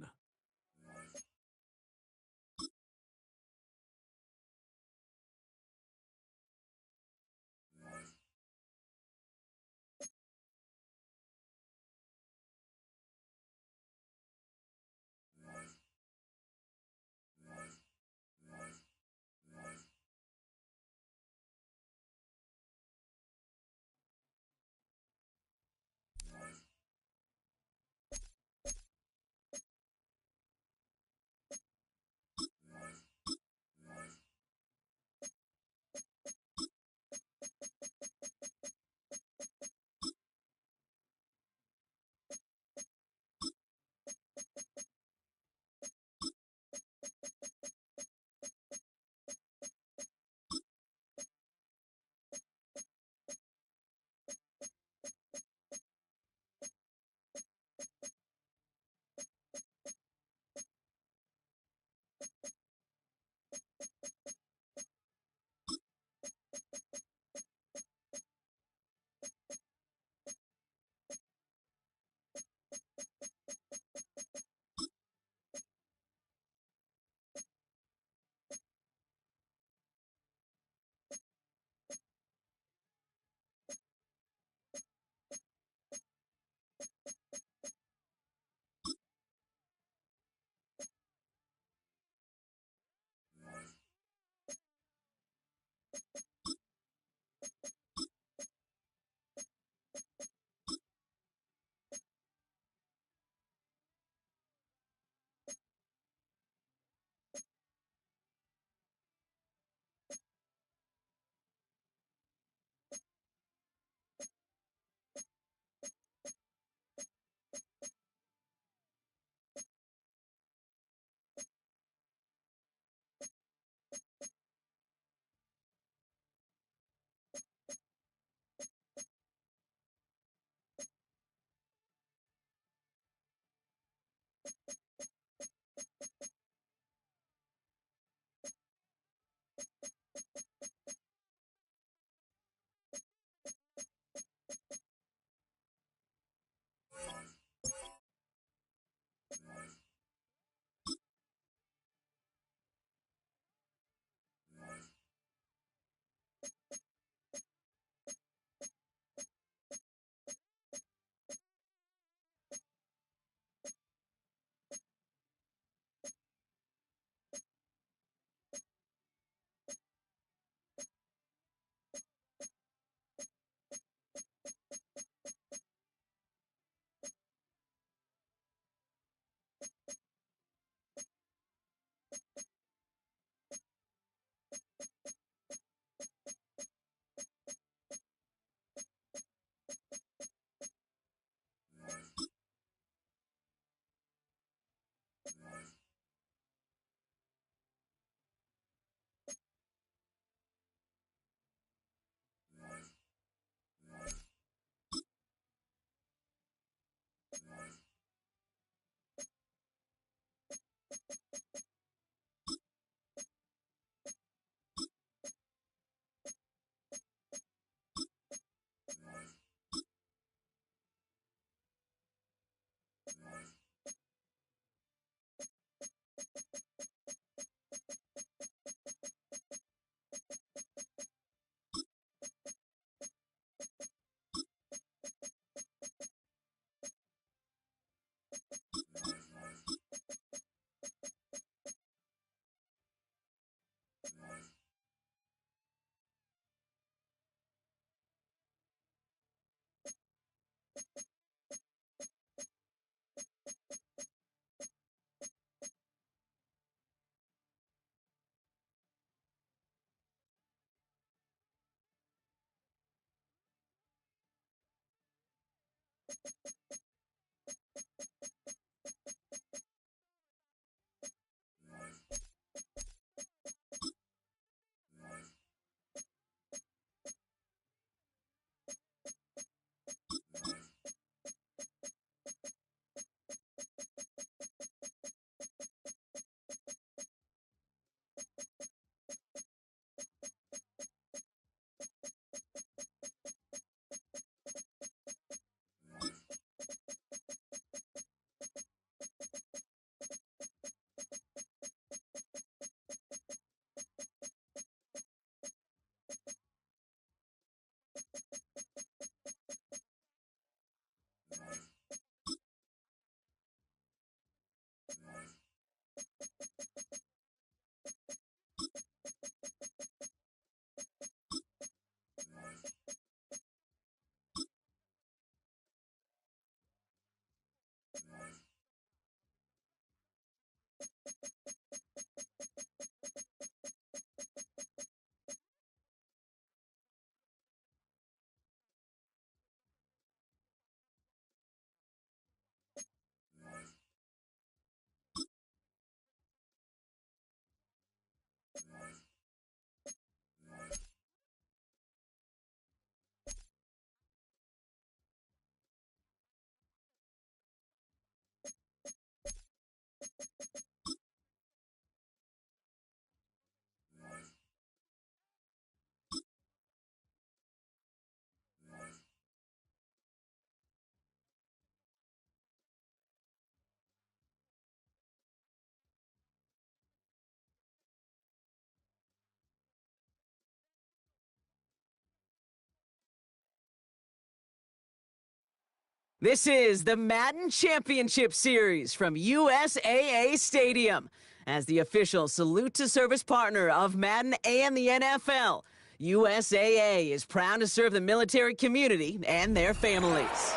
This is the Madden Championship Series from USAA Stadium. As the official salute-to-service partner of Madden and the NFL, USAA is proud to serve the military community and their families.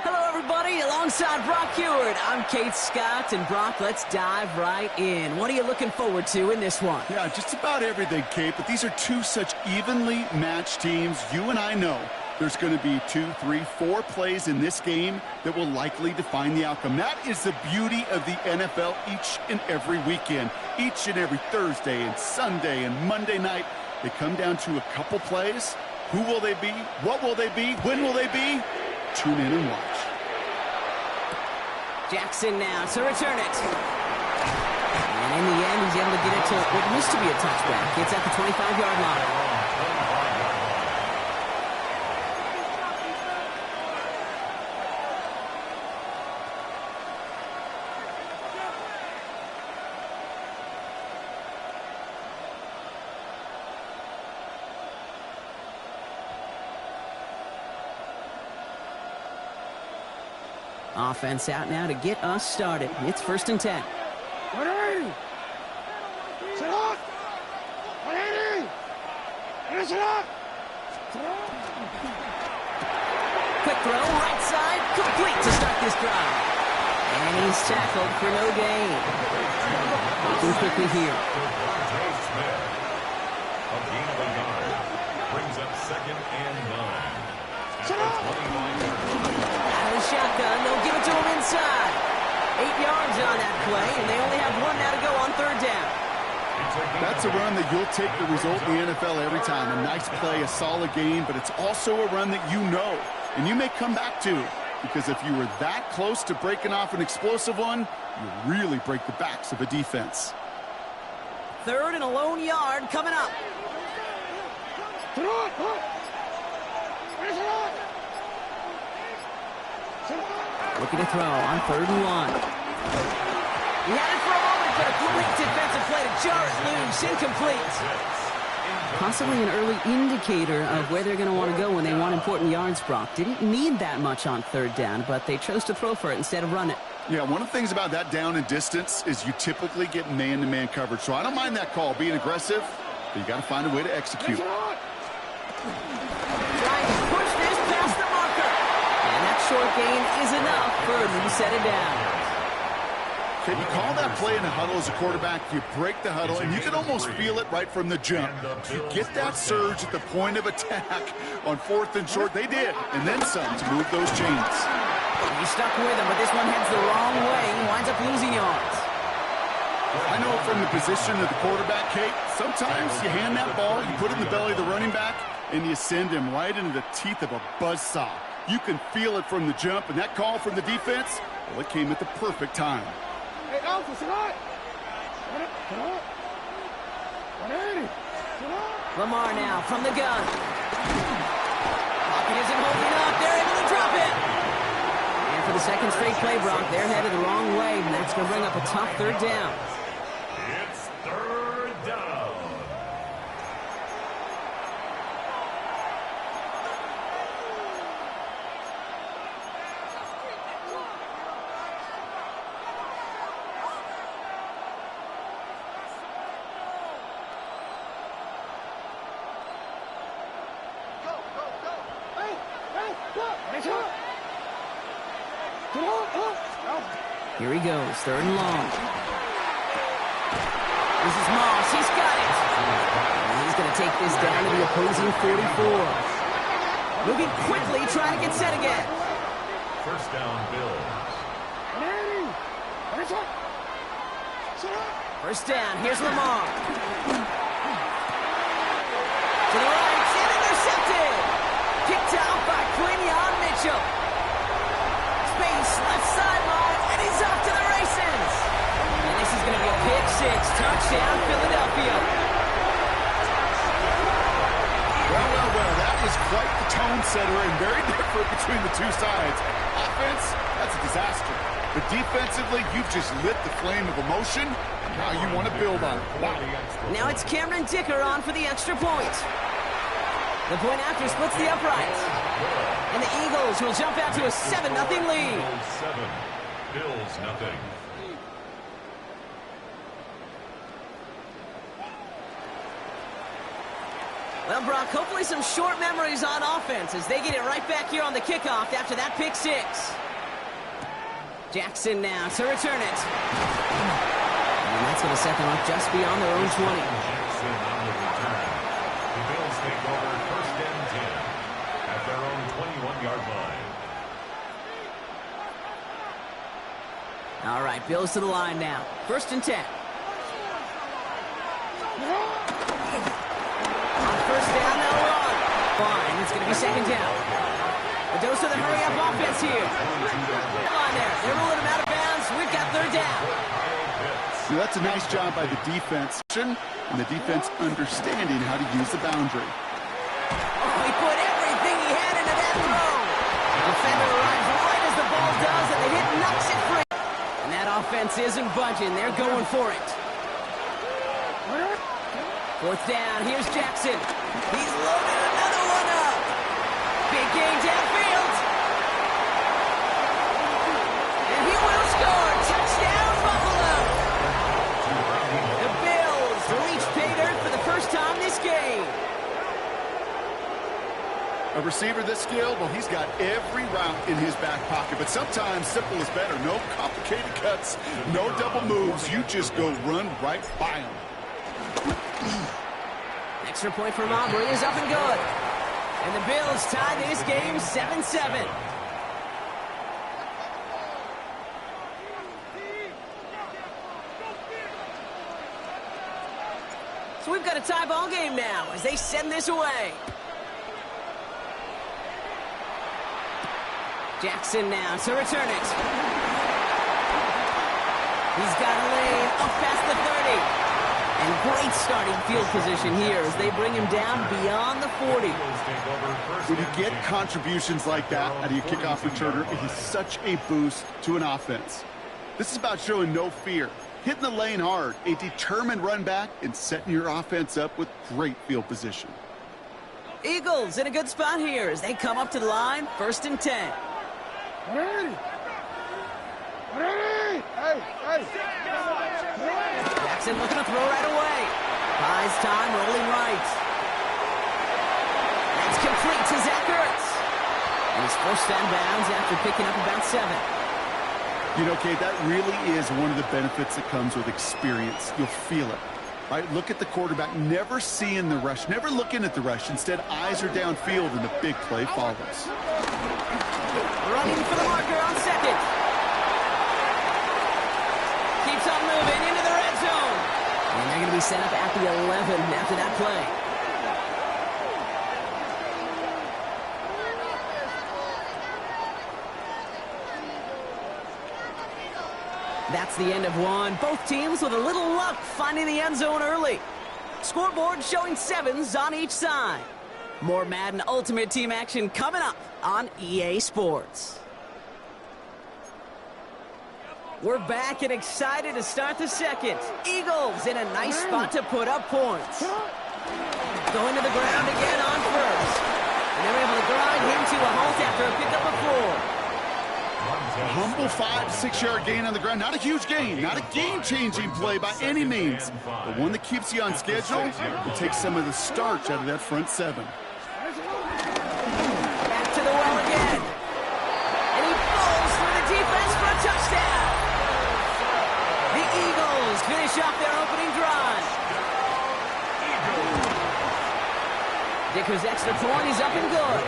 Hello, everybody. Alongside Brock Heward, I'm Kate Scott. And Brock, let's dive right in. What are you looking forward to in this one? Yeah, just about everything, Kate, but these are two such evenly matched teams. You and I know there's going to be 2, 3, 4 plays in this game that will likely define the outcome. That is the beauty of the NFL each and every weekend. Each and every Thursday and Sunday and Monday night, they come down to a couple plays. Who will they be? What will they be? When will they be? Tune in and watch. Jackson now to return it. And in the end, he's able to get it to what used to be a touchback. It's at the 25-yard line. Offense out now to get us started. It's 1st and 10. 180! Sit up! 180! Sit up! Quick throw, right side, complete to start this drive. And he's tackled for no gain. Looking quickly here. A gain of a yard. Brings up 2nd and 9. Sit up! Shotgun, they'll give it to him inside. 8 yards on that play, and they only have 1 now to go on 3rd down. That's a run that you'll take the result in the NFL every time. A nice play, a solid game, but it's also a run that you know, and you may come back to, because if you were that close to breaking off an explosive one, you really break the backs of a defense. 3rd and a lone yard coming up. Looking to throw on 3rd and 1. He had it for a moment, but a quick defensive play to jar it loose. Incomplete. Possibly an early indicator of where they're going to want to go when they want important yards, Brock. Didn't need that much on 3rd down, but they chose to throw for it instead of run it. Yeah, one of the things about that down and distance is you typically get man-to-man coverage. So I don't mind that call, being aggressive, but you got to find a way to execute. Short gain is enough for him to set it down. Can you call that play in the huddle as a quarterback? You break the huddle, and you can almost feel it right from the jump. You get that surge at the point of attack on 4th and short. They did, and then some to move those chains. He's stuck with him, but this one heads the wrong way. He winds up losing yards. I know from the position of the quarterback, Kate, sometimes you hand that ball, you put it in the belly of the running back, and you send him right into the teeth of a buzzsaw. You can feel it from the jump, and that call from the defense, well, it came at the perfect time. Hey, Alpha, sit on. Lamar now from the gun. Pocket isn't holding up. They're able to drop it. And for the second straight play, Brock, they're headed the wrong way, and that's going to bring up a tough third down. It's third down. Here he goes, third and long. This is Moss, he's got it. And he's going to take this down to the opposing 44. Moving quickly, trying to get set again. First down, Bills. First down, here's Lamar. To the right, and intercepted. Picked out by Quinion Mitchell. Space, left sideline, and he's off to the races. And this is going to be a pick six, touchdown, Philadelphia. Well, that was quite the tone setter and very different between the two sides. Offense, that's a disaster. But defensively, you've just lit the flame of emotion, and now you want to build on it. Wow. Now it's Cameron Dicker on for the extra point. The point after splits the uprights. And the Eagles will jump out to a 7-0 lead. 7, Bills nothing. Well, Brock, hopefully some short memories on offense as they get it right back here on the kickoff after that pick six. Jackson now to return it. And that's going to set them up just beyond their own 20. Jackson on the return. The Bills take over first and 10 at their own 21-yard line. All right, Bills to the line now. First and 10. On first down, they'll run. Fine, it's going to be second down. A dose of the hurry-up offense here. On there, they're rolling him out of bounds. We've got third down. So that's a nice job by the defense, and the defense understanding how to use the boundary. Oh, he put everything he had into that throw. The defender arrives right as the ball does, and the hit knocks it free. And that offense isn't budging. They're going for it. Fourth down, here's Jackson. He's loaded another one up. Big gain downfield. And he will score. Touchdown, Buffalo. The Bills reach pay dirt for the first time this game. A receiver this skilled, well, he's got every route in his back pocket, but sometimes simple is better. No complicated cuts, no double moves. You just go run right by him. Extra point from Aubrey is up and good. And the Bills tie this game 7-7. So we've got a tie ball game now as they send this away. Jackson now to return it. He's got a lane up past the 30. And great starting field position here as they bring him down beyond the 40. When you get contributions like that out of your kickoff returner, it is such a boost to an offense. This is about showing no fear, hitting the lane hard, a determined run back, and setting your offense up with great field position. Eagles in a good spot here as they come up to the line, first and 10. Jackson looking to throw right away. Buys time, rolling right. That's complete to Zach Ertz. And he's first down bounds after picking up about 7. You know, Kate, that really is one of the benefits that comes with experience. You'll feel it. right? Look at the quarterback, never seeing the rush, never looking at the rush. Instead, eyes are downfield, and the big play follows. Running for the marker on second. Keeps on moving into the red zone. And they're going to be set up at the 11 after that play. That's the end of one. Both teams with a little luck finding the end zone early. Scoreboard showing 7s on each side. More Madden Ultimate Team action coming up on EA Sports. We're back and excited to start the second. Eagles in a nice spot to put up points. Going to the ground again on first. And they're able to grind him to a halt after a pickup of 4. A humble 5 to 6 yard gain on the ground. Not a huge gain, not a game-changing play by any means, but one that keeps you on schedule and takes some of the starch out of that front 7. Back to the well again. And he falls through the defense for a touchdown. The Eagles finish off their opening drive. Dicker's extra point is up and good.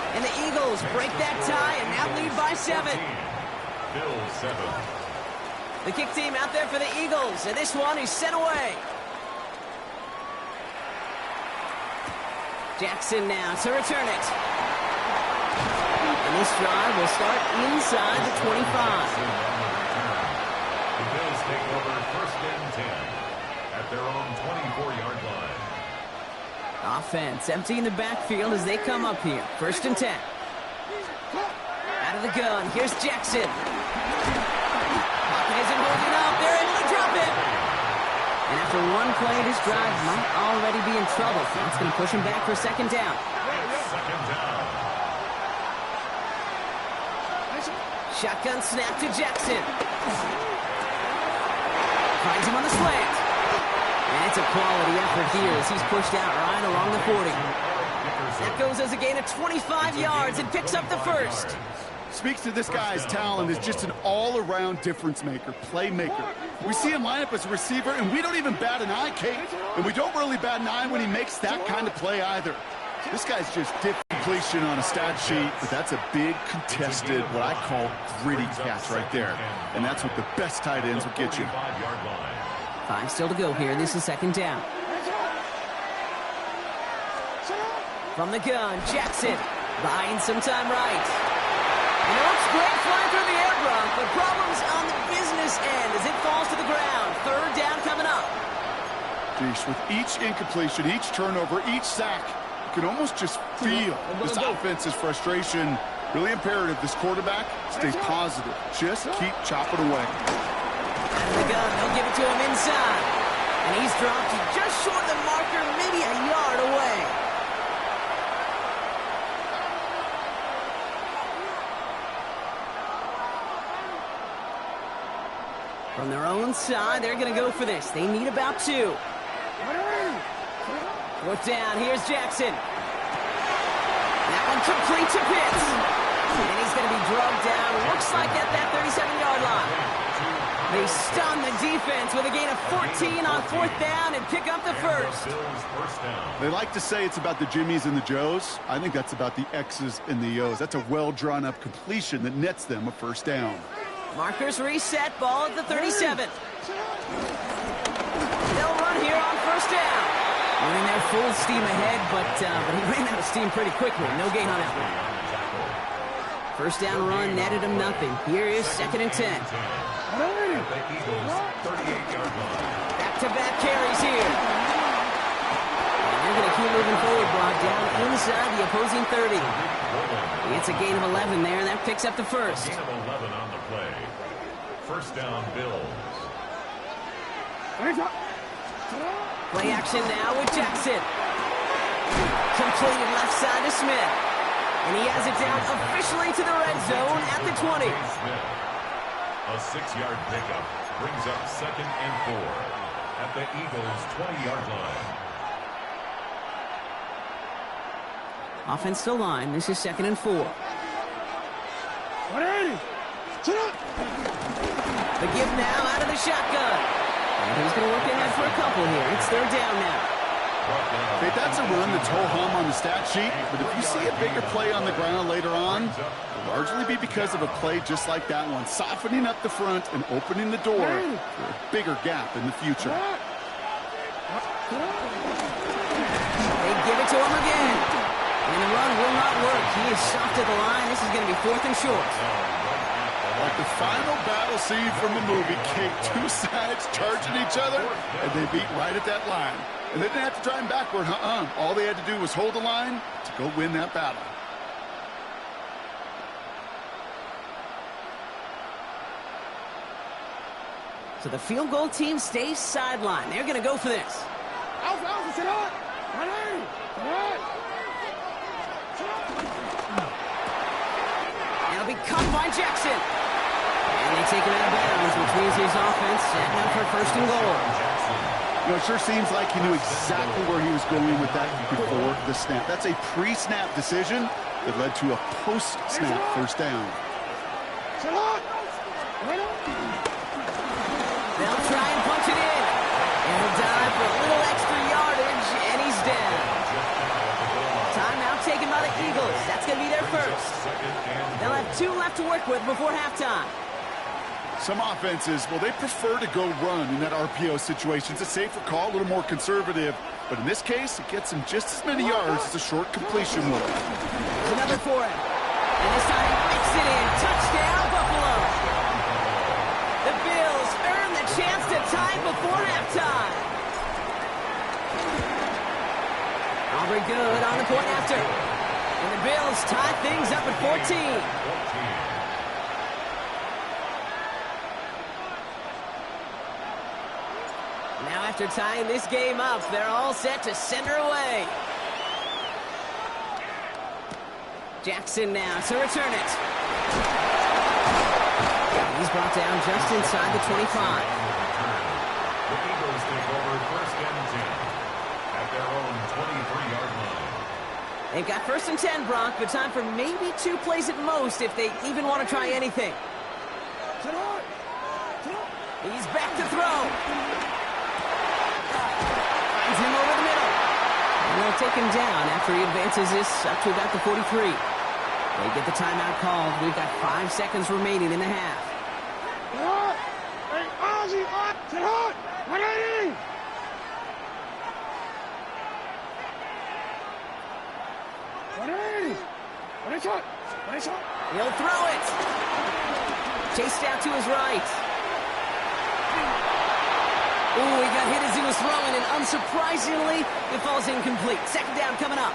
And the Eagles break that tie and now lead by 7. Bills 7. The kick team out there for the Eagles, and this one is sent away. Jackson now to return it. And this drive will start inside the 25. The Bills take over 1st and 10 at their own 24-yard line. Offense emptying the backfield as they come up here. 1st and 10. Out of the gun. Here's Jackson. Pocket isn't holding up. They're able to drop it. And after one play, this drive might already be in trouble. That's going to push him back for 2nd down. 2nd down. Shotgun snap to Jackson. Finds him on the slant. And it's a quality effort here as he's pushed out right along the 40. That goes as a gain of 25 yards and picks up the 1st. Speaks to this guy's talent as just an all-around difference maker, playmaker. We see him line up as a receiver, and we don't even bat an eye, Kate. And we don't really bat an eye when he makes that kind of play either. This guy's just completion on a stat sheet, but that's a big contested, what I call gritty catch right there. And that's what the best tight ends will get you. 5 still to go here. This is 2nd down. From the gun, Jackson buying some time right. And it looks great flying through the air, Brock, but problems on the business end as it falls to the ground. 3rd down coming up. Geesh, with each incompletion, each turnover, each sack, you can almost just feel this offense's frustration. Really imperative this quarterback stays positive. Just keep chopping away. Out of the gun, they'll give it to him inside. And he's dropped just short of the marker, maybe a yard away. From their own side, they're going to go for this. They need about 2. 4th down, here's Jackson. That one complete to Pitts. And he's going to be drugged down, looks like at that 37-yard line. They stun the defense with a gain of 14 on 4th down and pick up the 1st. They like to say it's about the Jimmies and the Joes. I think that's about the X's and the O's. That's a well-drawn-up completion that nets them a 1st down. Markers reset, ball at the 37. They'll run here on 1st down. Running their full steam ahead, but he ran out of steam pretty quickly. No gain on that one. 1st down run netted him nothing. Here is 2nd and 10. Back-to-back carries here. And they're going to keep moving forward, brought down inside the opposing 30. It's a gain of 11 there, and that picks up the 1st. Gain of 11 on the play. 1st down, Bills. Play action now with Jackson. Completed left side to Smith. And he has it down officially to the red zone at the 20. A 6-yard pickup brings up 2nd and 4 at the Eagles' 20-yard line. Offense still line. This is 2nd and 4. The give now out of the shotgun. And he's going to look ahead for a couple here. It's third down now. Okay, that's a run that's ho-hum on the stat sheet, but if you see a bigger play on the ground later on, it'll largely be because of a play just like that one, softening up the front and opening the door for a bigger gap in the future. They give it to him again. And the run will not work. He is soft at the line. This is going to be fourth and short. Like the final battle scene from a movie, Kate, two sides charging each other, and they beat right at that line. And they didn't have to drive him backward, All they had to do was hold the line to go win that battle. So the field goal team stays sidelined. They're going to go for this. It'll be cut by Jackson. And they take him out of bounds, which means his offense setting up for first and goal. You know, it sure seems like he knew exactly where he was going with that before the snap. That's a pre-snap decision that led to a post-snap first down. They'll try and punch it in. And he'll dive for a little extra yardage, and he's down. Timeout taken by the Eagles. That's going to be their first. They'll have 2 left to work with before halftime. Some offenses, well, they prefer to go run in that RPO situation. It's a safer call, a little more conservative. But in this case, it gets him just as many yards as a short completion would. There's another for him. And this time he makes it in. Touchdown, Buffalo. The Bills earn the chance to tie before halftime. Aubrey good on the point after. And the Bills tie things up at 14. Now after tying this game up, they're all set to send her away. Jackson now to return it. He's brought down just inside the 25. The Eagles take over first and 10 at their own 23-yard line. They've got first and 10, Brock, but time for maybe 2 plays at most if they even want to try anything. He's back to throw. Finds him over the middle. And they'll take him down after he advances this up to about the 43. They get the timeout called. We've got 5 seconds remaining in the half. He'll throw it. Chased out to his right. Ooh, he got hit as he was throwing, and unsurprisingly, it falls incomplete. Second down coming up.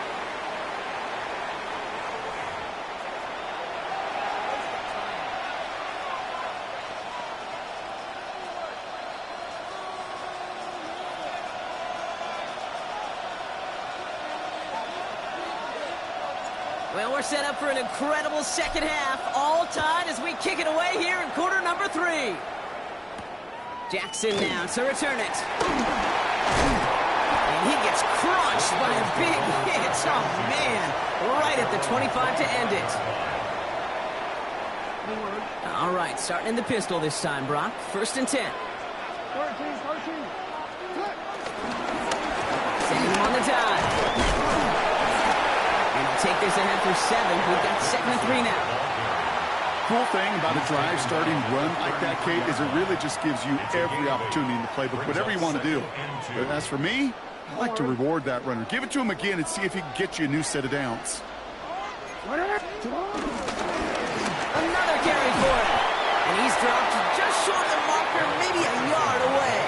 Well, we're set up for an incredible second half. All tied as we kick it away here in quarter number 3. Jackson now to return it. And he gets crushed by a big hit. Oh, man. Right at the 25 to end it. All right, starting in the pistol this time, Brock. First and 10. 13. Sending him on the dive. And he'll take this ahead for 7. We've got second and 3 now. Cool thing about a drive starting run like that, Kate, is it really just gives you every opportunity in the playbook, whatever you want to do. But as for me, I like to reward that runner. Give it to him again and see if he can get you a new set of downs. Another carry for him. And he's dropped just short of the marker, maybe a yard away.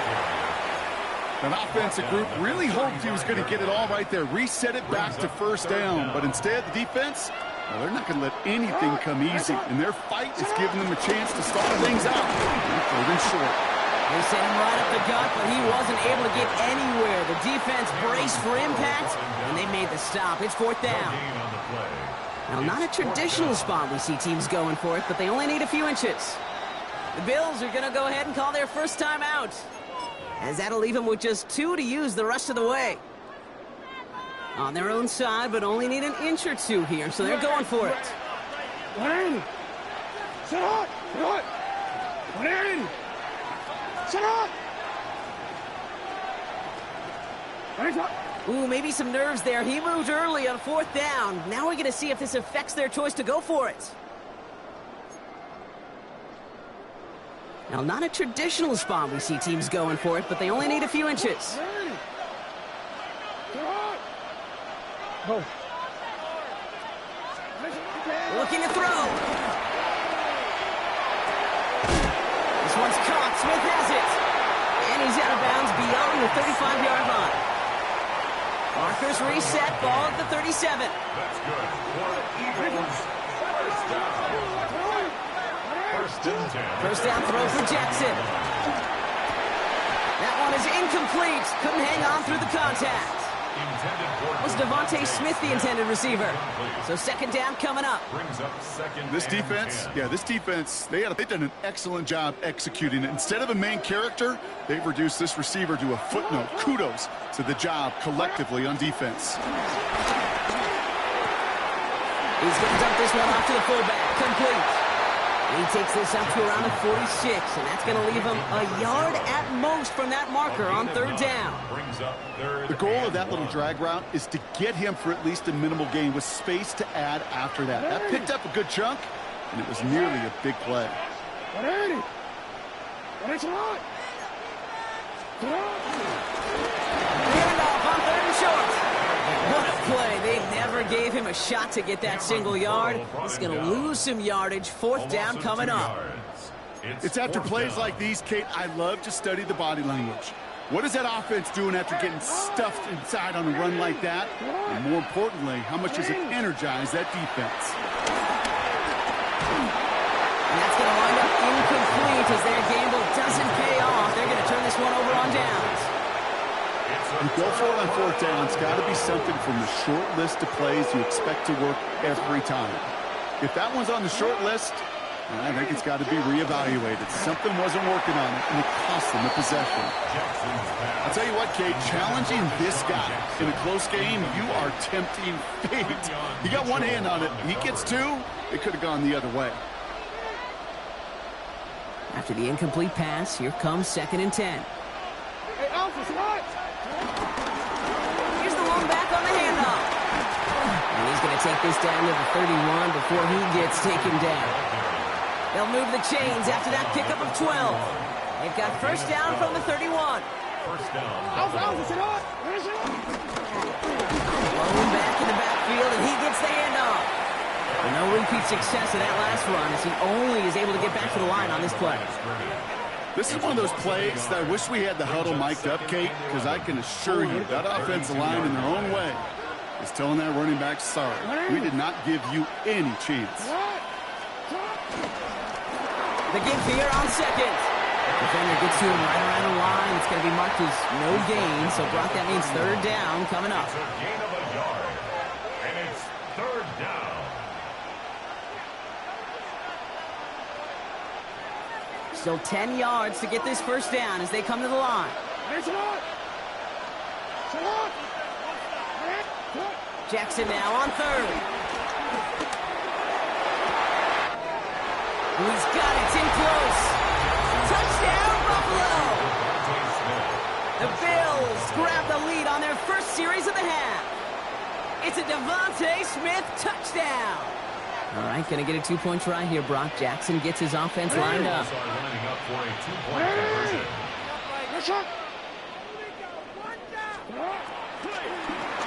An offensive group really hoped he was going to get it all right there, reset it back to first down. But instead, the defense, well, they're not going to let anything come easy. And their fight is giving them a chance to start things out. Third and short. They sent him right up the gut, but he wasn't able to get anywhere. The defense braced for impact, and they made the stop. It's fourth down. Now, not a traditional spot we see teams going for it, but they only need a few inches. The Bills are going to go ahead and call their first time out, as that'll leave them with just 2 to use the rest of the way. On their own side, but only need an inch or 2 here, so they're going for it. 180. Set up. 180. Set up. Ooh, maybe some nerves there. He moved early on 4th down. Now we're going to see if this affects their choice to go for it. Now, not a traditional spot we see teams going for it, but they only need a few inches. Looking to throw. This one's caught. Smith has it. And he's out of bounds beyond the 35-yard line. Markers reset. Ball at the 37. That's good. For the Eagles, first down. First and 10. First down throw for Jackson. That one is incomplete. Couldn't hang on through the contact. Was Devontae Smith the intended receiver? So second down coming up. Brings up second. This defense, they've done an excellent job executing it. Instead of a main character, they've reduced this receiver to a footnote. Kudos to the job collectively on defense. He's going to dump this one off to the fullback. Complete. He takes this up to around the 46, and that's going to leave him a yard at most from that marker on 3rd down. The goal of that little drag route is to get him for at least a minimal gain with space to add after that. That picked up a good chunk, and it was nearly a big play. Handoff on 3rd and short. What a play. They never gave him a shot to get that single yard. He's going to lose some yardage. 4th down coming up. It's after plays like these, Kate, I love to study the body language. What is that offense doing after getting stuffed inside on a run like that? And more importantly, how much does it energize that defense? And that's going to wind up incomplete as their gamble doesn't pay off. They're going to turn this one over on downs. You go for it on 4th down. It's got to be something from the short list of plays you expect to work every time. If that one's on the short list, I think it's got to be reevaluated. Something wasn't working on it, and it cost them the possession. I'll tell you what, Kate, challenging this guy in a close game, you are tempting fate. He got one hand on it. He gets two. It could have gone the other way. After the incomplete pass, here comes 2nd and 10. Hey, Alpha, what? Here's the long back on the handoff. And he's going to take this down to the 31 before he gets taken down. They'll move the chains after that pickup of 12. They've got first down from the 31. First down. Alpha, what? Blown back in the backfield, and he gets the handoff. And no repeat success in that last run as he only is able to get back to the line on this play. This is one of those plays that I wish we had the huddle mic'd up, Kate, because I can assure you that offensive line in their own way is telling that running back, sorry, we did not give you any chance. The give here on 2nd. Defender gets to him right around the line. It's going to be marked as no gain, so Brock, that means 3rd down coming up. It's a gain of a yard, and it's 3rd down. Still 10 yards to get this first down as they come to the line. Jackson now on 3rd. He's got it. It's in close. Touchdown, Buffalo! The Bills grab the lead on their first series of the half. It's a Devontae Smith touchdown. All right, going to get a 2-point try here, Brock. Jackson gets his offense lined up. Are lining up for a 2-point conversion.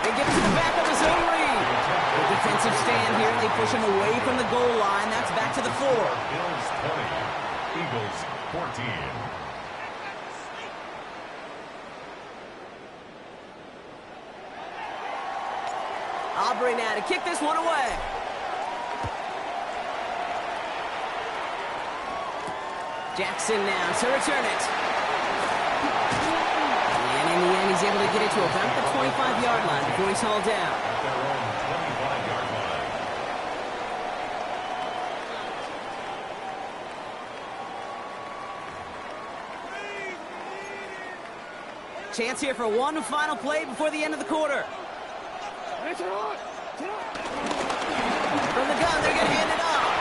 They get to the back of his own lead. The defensive stand here, and they push him away from the goal line. That's back to the 4. Bills 20, Eagles 14. Aubrey now to kick this one away. Jackson now to return it. And in the end, he's able to get it to about the 25-yard line before he's hauled down. At their own 25-yard line. Chance here for one final play before the end of the quarter. From the gun, they're going to hand it off.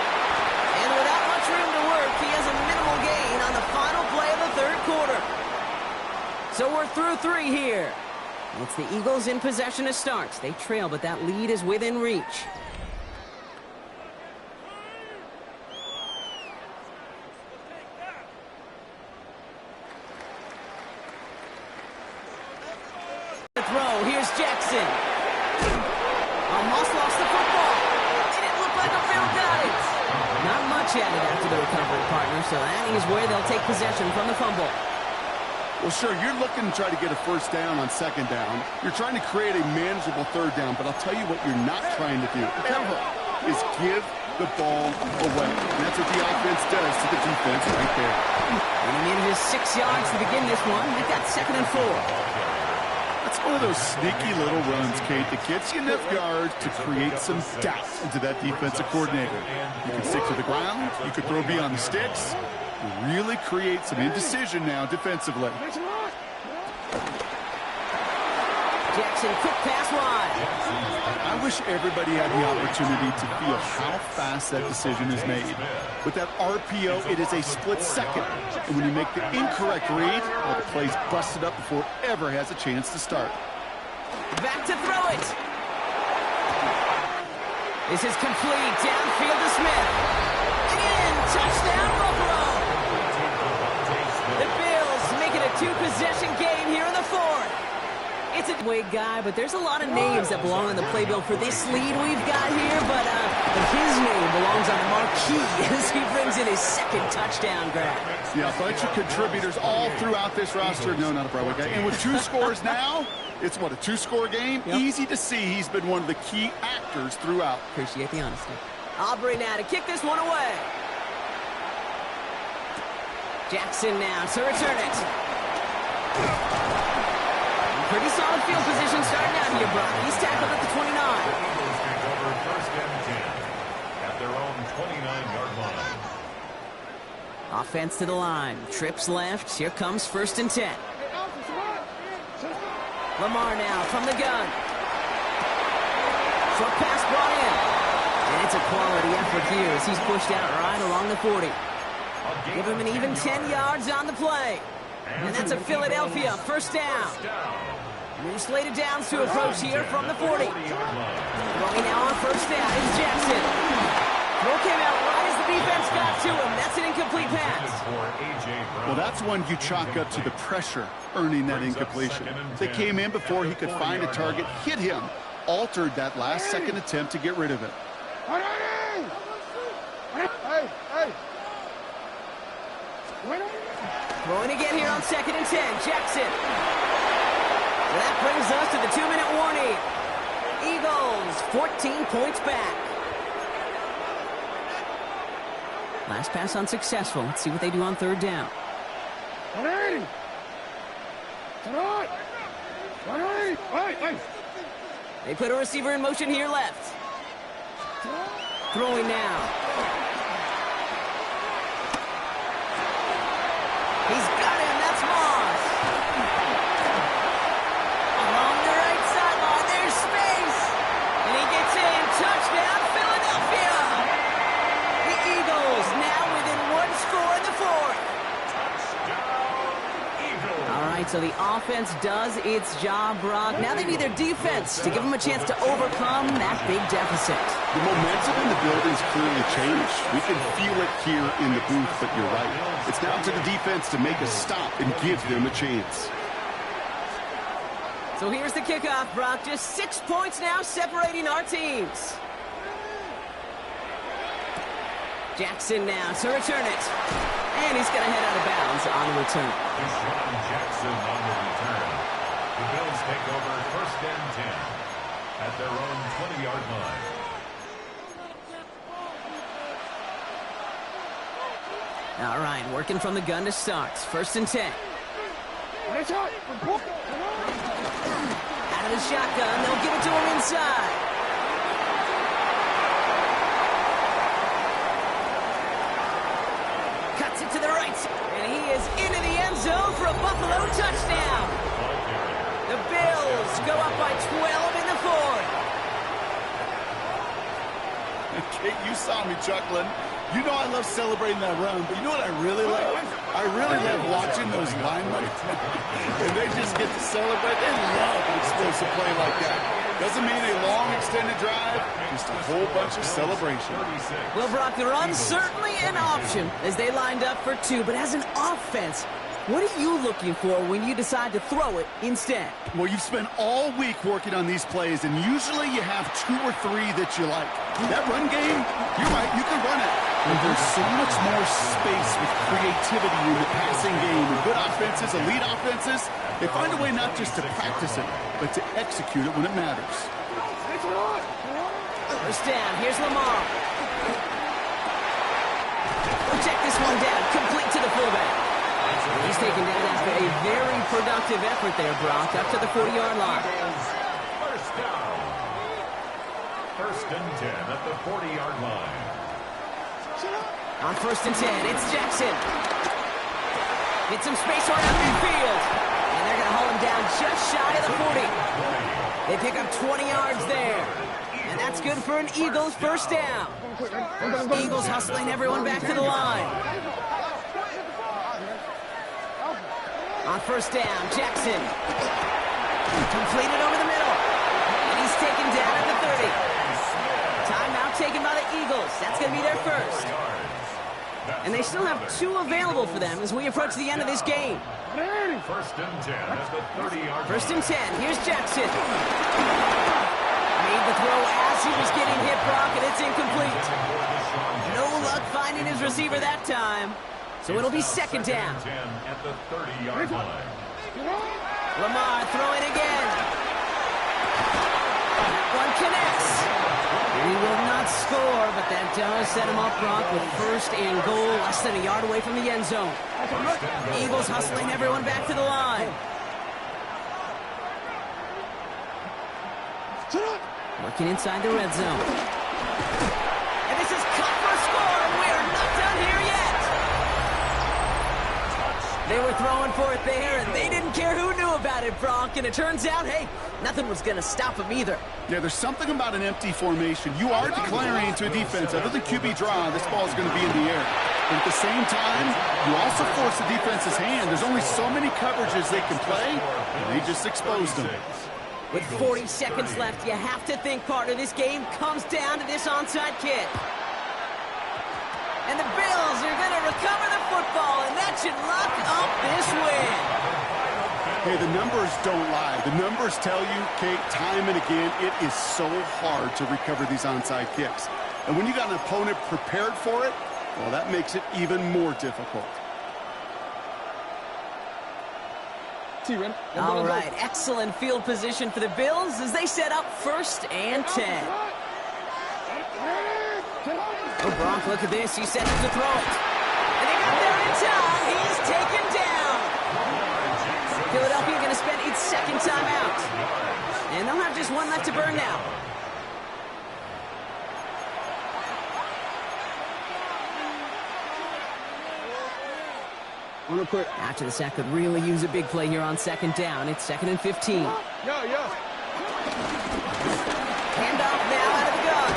And without much room to work, he has a minimal gain on the final play of the 3rd quarter. So we're through 3 here. It's the Eagles in possession to start. They trail, but that lead is within reach. The throw, here's Jackson. Almost lost the football. Didn't look like a field got it. Not much added after the recovery, partner, so that is where they'll take possession from the fumble. Well, sure, you're looking to try to get a first down on second down. You're trying to create a manageable third down, but I'll tell you what you're not trying to do, ever, is give the ball away. And that's what the offense does to the defense right there. And he needed his 6 yards to begin this one. They've got 2nd and 4. That's one of those sneaky little runs, Kate, that gets you enough yards to create some doubt into that defensive coordinator. You can stick to the ground. You could throw beyond the sticks. You really create some indecision now defensively. Jackson, quick pass wide. I wish everybody had the opportunity to feel how fast that decision is made. With that RPO, it is a split second. And when you make the incorrect read, well, the play's busted up before it ever has a chance to start. Back to throw it. This is complete. Downfield to Smith. In. Touchdown, Buffalo. The Bills make it a 2-possession game here in the 4th. It's a way guy, but there's a lot of names that belong on the playbill for this lead we've got here, but his name belongs on the marquee as he brings in his 2nd touchdown grab. Yeah, a bunch of contributors all throughout this roster. No, not a Broadway guy. And with 2 scores now, it's what, a 2-score game? Yep. Easy to see he's been one of the key actors throughout. Appreciate the honesty. Aubrey now to kick this one away. Jackson now to return it. Pretty solid field position starting out here, Brock. He's tackled at the 29. Eagles take over 1st and 10 at their own 29-yard line. Offense to the line. Trips left. Here comes 1st and 10. Lamar now from the gun. Short pass brought in. And it's a quality effort here as he's pushed out right along the 40. Give him an even 10 yards on the play. And that's a Philadelphia 1st down. New slated downs to approach here from the 40. Throwing now on 1st down is Jackson. Throw came out right as the defense got to him. That's an incomplete pass. Well, that's one you chalk up to the pressure earning that incompletion. They came in before he could find a target, hit him, altered that last second attempt to get rid of it. Throwing again here on 2nd and 10. Jackson. That brings us to the 2-minute warning. Eagles 14 points back. Last pass unsuccessful. Let's see what they do on 3rd down. They put a receiver in motion here left. Throwing now. He's got him. That's Moss. Along the right sideline, there's space. And he gets in. Touchdown, Philadelphia. The Eagles now within 1 score in the 4th. All right, so the offense does its job, Brock. Now they need their defense to give them a chance to overcome that big deficit. The momentum in the building's clearly changed. We can feel it here in the booth, but you're right. It's down to the defense to make a stop and give them a chance. So here's the kickoff, Brock. Just 6 points now separating our teams. Jackson now to return it. And he's going to head out of bounds on the return. Deshaun Jackson on the return. The Bills take over 1st and 10 at their own 20-yard line. All right, working from the gun to start. 1st and 10. Out of the shotgun, they'll give it to him inside. Cuts it to the right, and he is into the end zone for a Buffalo touchdown. The Bills go up by 12 in the 4th. Kate, you saw me chuckling. You know I love celebrating that run, but you know what I really love? I really love watching watching those linemen, and they just get to celebrate. They love an explosive play like that. Doesn't mean a long extended drive, just a whole bunch of celebration. Well, Brock, the run's certainly an option as they lined up for two, but as an offense, what are you looking for when you decide to throw it instead? Well, you've spent all week working on these plays, and usually you have 2 or 3 that you like. That run game, you're right, you can run it. But there's so much more space with creativity in the passing game. And good offenses, elite offenses, they find a way not just to practice it, but to execute it when it matters. First down, here's Lamar. We'll check this one down, complete to the fullback. He's taken down after a very productive effort there, Brock, up to the 40-yard line. First down. First and 10 at the 40-yard line. On first and 10, it's Jackson. Get some space around midfield. And they're going to hold him down just shy of the 40. They pick up 20 yards there. And that's good for an Eagles first down. Eagles hustling everyone back to the line. On first down, Jackson. Completed over the middle. And he's taken down at the 30. Timeout taken by the Eagles. That's going to be their first. And they still have 2 available for them as we approach the end of this game. First and 10 at the 30-yard line. First and 10. Here's Jackson. Made the throw as he was getting hit, Brock, and it's incomplete. No luck finding his receiver that time. So it'll be second down. At the 30-yard line. Lamar throwing again. One connects. He will not score, but that does set him up, Brock, with first and goal, less than a yard away from the end zone. Eagles hustling everyone back to the line. Working inside the red zone. And this is cut for a score, and we are not done here yet. They were throwing for it there, and they didn't care who knew about it, Brock. And it turns out, hey, nothing was going to stop them either. Yeah, there's something about an empty formation. You are declaring to a defense, other than QB draw, this ball is going to be in the air. But at the same time, you also force the defense's hand. There's only so many coverages they can play, and they just exposed them. With 40 seconds left, you have to think part of this game comes down to this onside kick. And the Bills are going to recover the football, and that should lock up this win. Hey, the numbers don't lie. The numbers tell you, Kate, time and again, it is so hard to recover these onside kicks. And when you got an opponent prepared for it, well, that makes it even more difficult. All right, excellent field position for the Bills as they set up first and 10. Oh, Brock, look at this. He's set up to throw it. And they got there in time. He's taken down. Philadelphia going to spend its second timeout. And they'll have just one left to burn now. Real quick. After the sack could really use a big play here on second down. It's 2nd and 15. Yo. Handoff now out of the gun.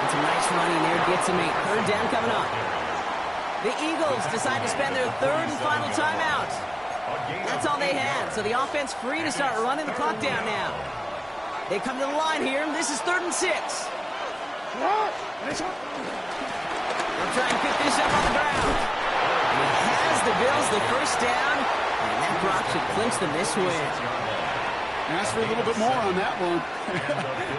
It's a nice running there. Gets him 8. Third down coming up. The Eagles decide to spend their third and final timeout. That's all they had. So the offense free to start running the clock down now. They come to the line here. This is 3rd and 6. They'll try and pick this up on the ground. And he has the Bills the first down. And that Brock should clinch them this win. Ask for a little bit more on that one.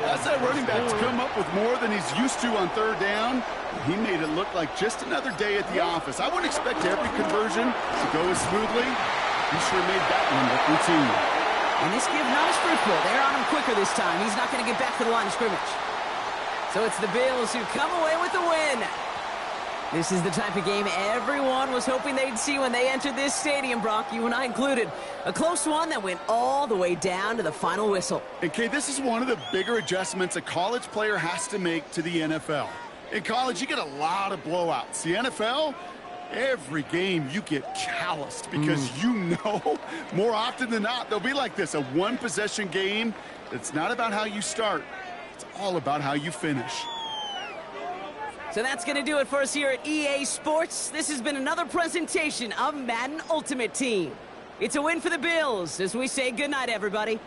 That's that running back to come up with more than he's used to on third down. He made it look like just another day at the office. I wouldn't expect every conversion to go as smoothly. He sure made that one look routine. And this give not as fruitful. They're on him quicker this time. He's not going to get back to the line of scrimmage. So it's the Bills who come away with the win. This is the type of game everyone was hoping they'd see when they entered this stadium, Brock, you and I included. A close one that went all the way down to the final whistle. And, Kay, this is one of the bigger adjustments a college player has to make to the NFL. In college, you get a lot of blowouts. The NFL, every game you get calloused because you know more often than not they'll be like this, a one-possession game. It's not about how you start. It's all about how you finish. So that's going to do it for us here at EA Sports. This has been another presentation of Madden Ultimate Team. It's a win for the Bills as we say goodnight, everybody.